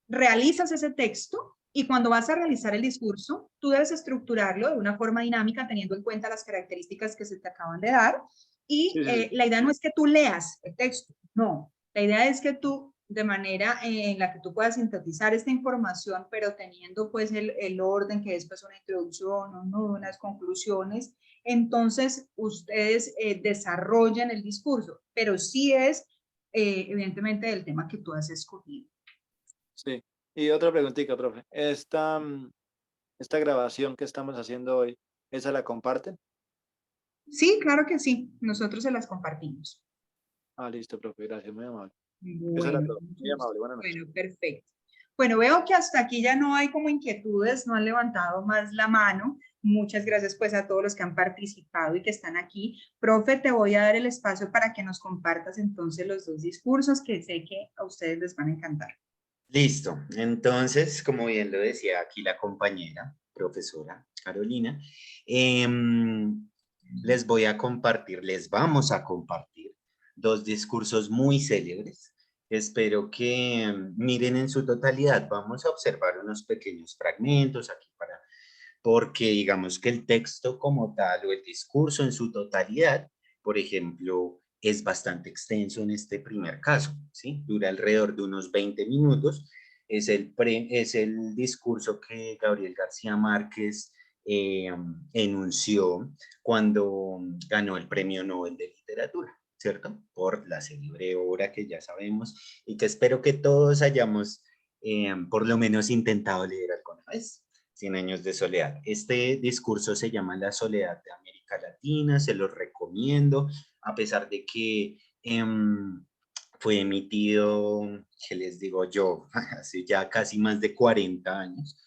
realizas ese texto y cuando vas a realizar el discurso, tú debes estructurarlo de una forma dinámica teniendo en cuenta las características que se te acaban de dar y la idea no es que tú leas el texto, no, la idea es que tú de manera en la que tú puedas sintetizar esta información, pero teniendo pues el orden que es pues una introducción, unas conclusiones, entonces ustedes desarrollan el discurso, pero sí es evidentemente del tema que tú has escogido. Sí, y otra preguntita, profe. Esta grabación que estamos haciendo hoy, ¿esa la comparten? Sí, claro que sí, nosotros se las compartimos. Ah, listo, profe, gracias, muy amable. Bueno, Esa era todo. Muy amable, buenas noches. bueno, perfecto. Bueno, veo que hasta aquí ya no hay como inquietudes, no han levantado más la mano. Muchas gracias pues a todos los que han participado y que están aquí. Profe, te voy a dar el espacio para que nos compartas entonces los dos discursos que sé que a ustedes les van a encantar. Listo, entonces, como bien lo decía aquí la compañera, profesora Carolina, les vamos a compartir dos discursos muy célebres. Espero que miren en su totalidad. Vamos a observar unos pequeños fragmentos aquí porque digamos que el texto como tal o el discurso en su totalidad, por ejemplo, es bastante extenso en este primer caso, ¿sí? Dura alrededor de unos 20 minutos. Es el discurso que Gabriel García Márquez enunció cuando ganó el Premio Nobel de Literatura, ¿cierto? Por la célebre obra que ya sabemos y que espero que todos hayamos por lo menos intentado leer alguna vez. 100 años de soledad. Este discurso se llama La soledad de América Latina, se los recomiendo, a pesar de que fue emitido, ¿qué les digo yo? Hace ya casi más de 40 años.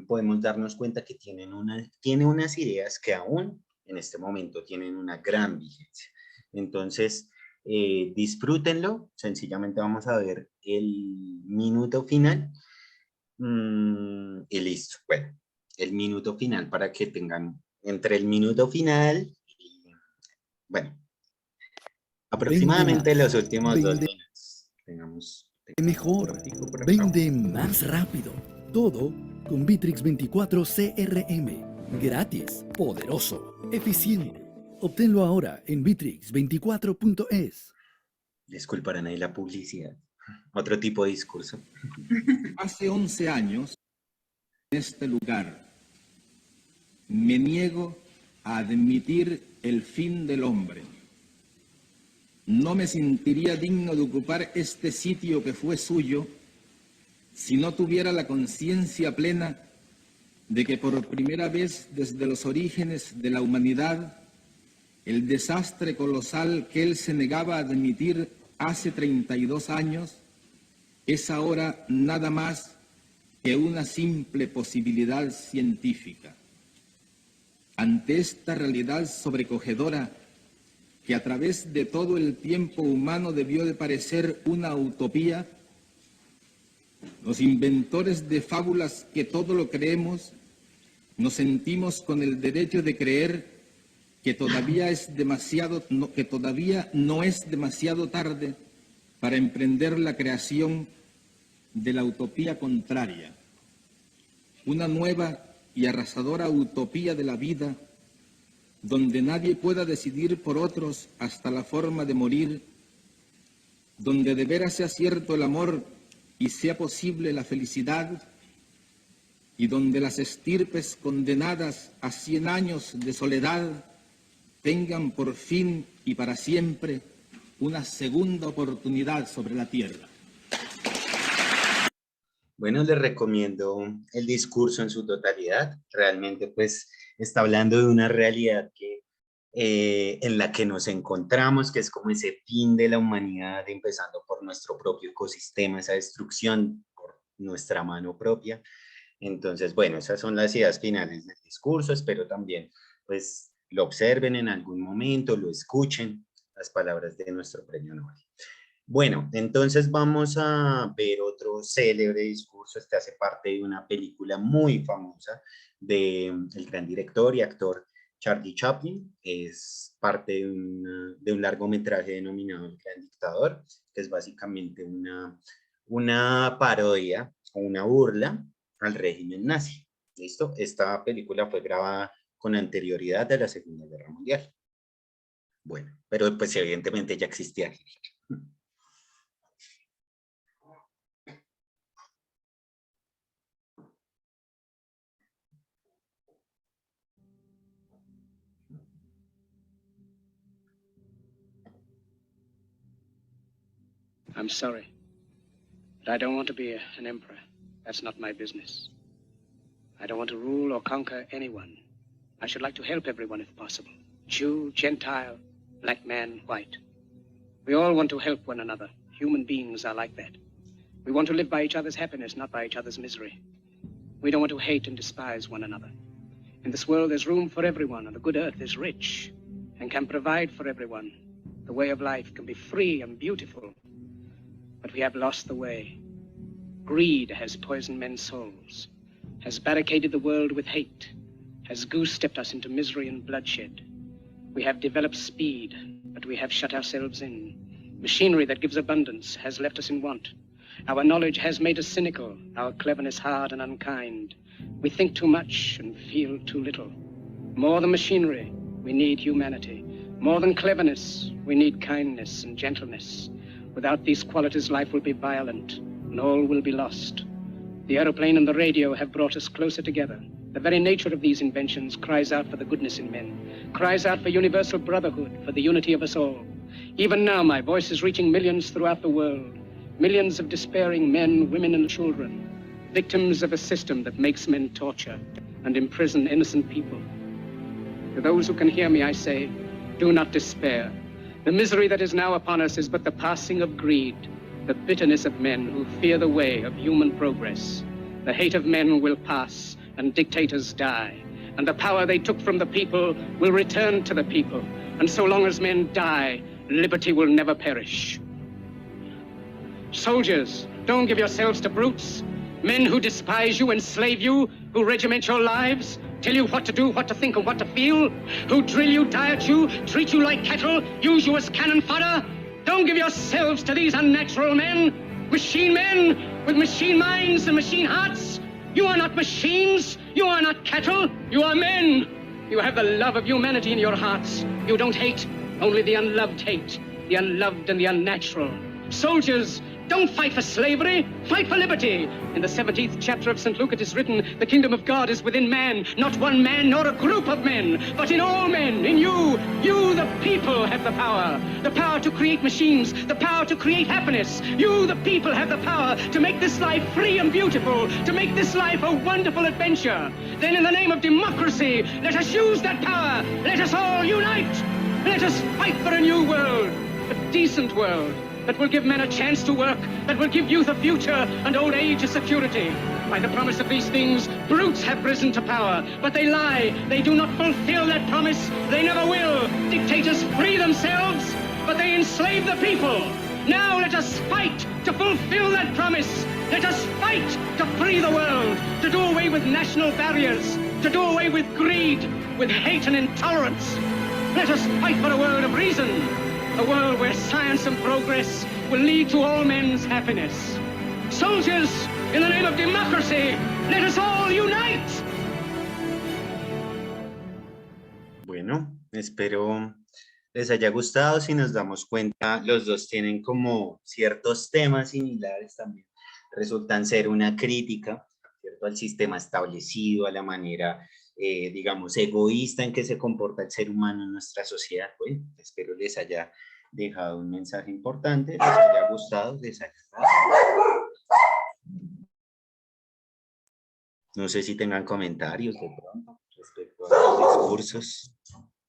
Podemos darnos cuenta que tiene unas ideas que aún en este momento tienen una gran vigencia. Entonces, disfrútenlo, sencillamente vamos a ver el minuto final. Y listo, bueno, el minuto final para que tengan entre el minuto final y, bueno, aproximadamente los últimos 2 minutos. Tengamos mejor, vende más rápido, todo con Bitrix 24 CRM, gratis, poderoso, eficiente. Obténlo ahora en bitrix24.es. Disculparán ahí la publicidad. Otro tipo de discurso. Hace 11 años, en este lugar, me niego a admitir el fin del hombre. No me sentiría digno de ocupar este sitio que fue suyo si no tuviera la conciencia plena de que por primera vez desde los orígenes de la humanidad, el desastre colosal que él se negaba a admitir hace 32 años es ahora nada más que una simple posibilidad científica. Ante esta realidad sobrecogedora, que a través de todo el tiempo humano debió de parecer una utopía, los inventores de fábulas que todo lo creemos, nos sentimos con el derecho de creer que todavía no es demasiado tarde para emprender la creación de la utopía contraria, una nueva y arrasadora utopía de la vida, donde nadie pueda decidir por otros hasta la forma de morir, donde de veras sea cierto el amor y sea posible la felicidad, y donde las estirpes condenadas a 100 años de soledad tengan por fin y para siempre una segunda oportunidad sobre la tierra. Bueno, les recomiendo el discurso en su totalidad. Realmente, pues, está hablando de una realidad en la que nos encontramos, que es como ese fin de la humanidad, empezando por nuestro propio ecosistema, esa destrucción por nuestra mano propia. Entonces, bueno, esas son las ideas finales del discurso. Espero también, pues, lo observen en algún momento, lo escuchen, las palabras de nuestro premio Nobel. Bueno, entonces vamos a ver otro célebre discurso. Este hace parte de una película muy famosa del gran director y actor Charlie Chaplin. Es parte de un largometraje denominado El Gran Dictador, que es básicamente una parodia o una burla al régimen nazi. ¿Listo? Esta película fue grabada con anterioridad a la Segunda Guerra Mundial. Bueno, pero pues evidentemente ya existía Hitler. I'm sorry, but I don't want to be an emperor. That's not my business. I don't want to rule or conquer anyone. I should like to help everyone if possible. Jew, Gentile, black man, white. We all want to help one another. Human beings are like that. We want to live by each other's happiness, not by each other's misery. We don't want to hate and despise one another. In this world, there's room for everyone, and the good earth is rich and can provide for everyone. The way of life can be free and beautiful. But we have lost the way. Greed has poisoned men's souls, has barricaded the world with hate, has goose-stepped us into misery and bloodshed. We have developed speed, but we have shut ourselves in. Machinery that gives abundance has left us in want. Our knowledge has made us cynical, our cleverness hard and unkind. We think too much and feel too little. More than machinery, we need humanity. More than cleverness, we need kindness and gentleness. Without these qualities, life will be violent, and all will be lost. The aeroplane and the radio have brought us closer together. The very nature of these inventions cries out for the goodness in men, cries out for universal brotherhood, for the unity of us all. Even now, my voice is reaching millions throughout the world, millions of despairing men, women, and children, victims of a system that makes men torture and imprison innocent people. To those who can hear me, I say, do not despair. The misery that is now upon us is but the passing of greed, the bitterness of men who fear the way of human progress. The hate of men will pass and dictators die, and the power they took from the people will return to the people. And so long as men die, liberty will never perish. Soldiers, don't give yourselves to brutes, men who despise you, enslave you, who regiment your lives, tell you what to do, what to think, and what to feel, who drill you, diet you, treat you like cattle, use you as cannon fodder. Don't give yourselves to these unnatural men with machine minds and machine hearts. You are not machines, you are not cattle, you are men. You have the love of humanity in your hearts. You don't hate, only the unloved hate, the unloved and the unnatural. Soldiers, don't fight for slavery, fight for liberty. In the 17th chapter of St. Luke it is written, the kingdom of God is within man, not one man nor a group of men, but in all men, in you. You, the people, have the power to create machines, the power to create happiness. You, the people, have the power to make this life free and beautiful, to make this life a wonderful adventure. Then in the name of democracy, let us use that power. Let us all unite. Let us fight for a new world, a decent world, that will give men a chance to work, that will give youth a future and old age a security. By the promise of these things, brutes have risen to power, but they lie. They do not fulfill that promise. They never will. Dictators free themselves, but they enslave the people. Now let us fight to fulfill that promise. Let us fight to free the world, to do away with national barriers, to do away with greed, with hate and intolerance. Let us fight for a world of reason, a world where science and progress will lead to all men's happiness. Soldiers, in the name of democracy, let us all unite. Bueno, espero les haya gustado. Si nos damos cuenta, los dos tienen como ciertos temas similares también. Resultan ser una crítica, ¿cierto?, al sistema establecido, a la manera, digamos, egoísta en que se comporta el ser humano en nuestra sociedad. Bueno, espero les haya dejado un mensaje importante, les haya gustado, les haya agradado. No sé si tengan comentarios de pronto respecto a los discursos.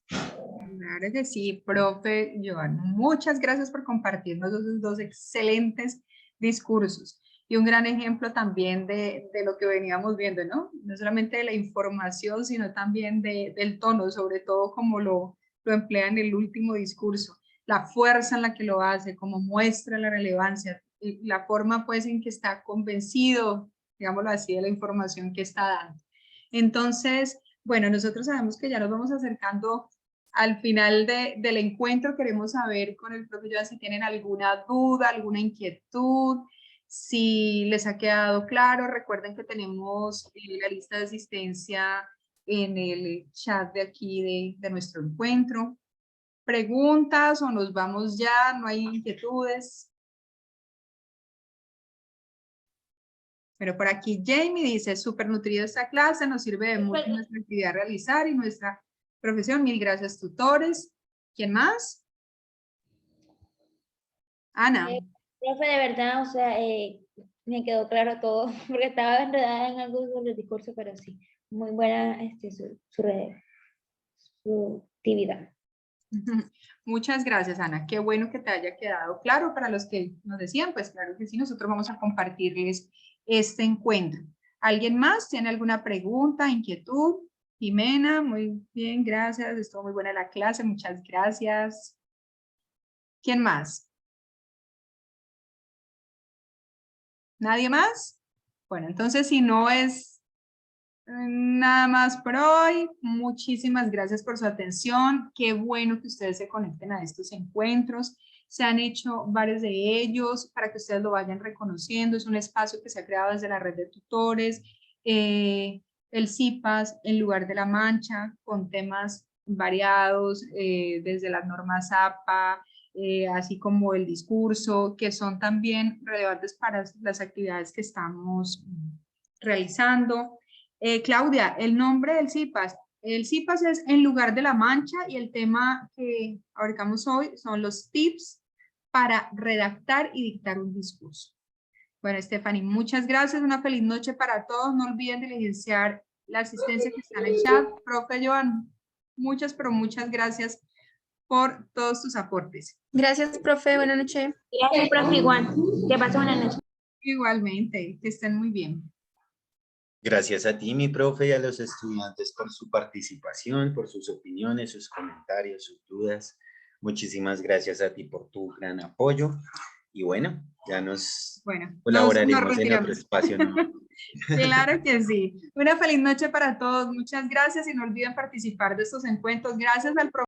Claro que sí, profe Joan. Muchas gracias por compartirnos esos dos excelentes discursos. y un gran ejemplo también de lo que veníamos viendo, ¿no? No solamente de la información, sino también del tono, sobre todo como lo emplea en el último discurso, la fuerza en la que lo hace, cómo muestra la relevancia, y la forma pues en que está convencido, digámoslo así, de la información que está dando. Entonces, bueno, nosotros sabemos que ya nos vamos acercando al final del encuentro. Queremos saber con el profe Joan si tienen alguna duda, alguna inquietud, si les ha quedado claro. Recuerden que tenemos la lista de asistencia en el chat de aquí de nuestro encuentro. ¿Preguntas o nos vamos ya? ¿No hay inquietudes? Pero por aquí Jamie dice, súper nutrida esta clase, nos sirve de mucho nuestra actividad a realizar y nuestra profesión. Mil gracias, tutores. ¿Quién más? Ana. Profe, de verdad, o sea, me quedó claro todo, porque estaba enredada en algo sobre el discurso, pero sí, muy buena su actividad. Muchas gracias, Ana. Qué bueno que te haya quedado claro. Para los que nos decían, pues claro que sí, nosotros vamos a compartirles este encuentro. ¿Alguien más tiene alguna pregunta, inquietud? Jimena, muy bien, gracias. Estuvo muy buena la clase, muchas gracias. ¿Quién más? ¿Nadie más? Bueno, entonces si no es nada más por hoy, muchísimas gracias por su atención. Qué bueno que ustedes se conecten a estos encuentros. Se han hecho varios de ellos para que ustedes lo vayan reconociendo. Es un espacio que se ha creado desde la red de tutores, el CIPAS en lugar de la mancha, con temas variados, desde las normas APA, así como el discurso, que son también relevantes para las actividades que estamos realizando. Claudia, el nombre del CIPAS. El CIPAS es en lugar de la mancha y el tema que abarcamos hoy son los tips para redactar y dictar un discurso. Bueno, Stephanie, muchas gracias. Una feliz noche para todos. No olviden diligenciar la asistencia que está en el chat. Profe Joan, muchas, pero muchas gracias por todos tus aportes. Gracias, profe. Buenas noches. Gracias, profe. Igual. Que pasen buenas noches. Igualmente, que estén muy bien. Gracias a ti, mi profe, y a los estudiantes por su participación, por sus opiniones, sus comentarios, sus dudas. Muchísimas gracias a ti por tu gran apoyo. Y bueno, ya nos colaboraremos en otro espacio, ¿no? Claro que sí. Una feliz noche para todos. Muchas gracias y no olviden participar de estos encuentros. Gracias al profe.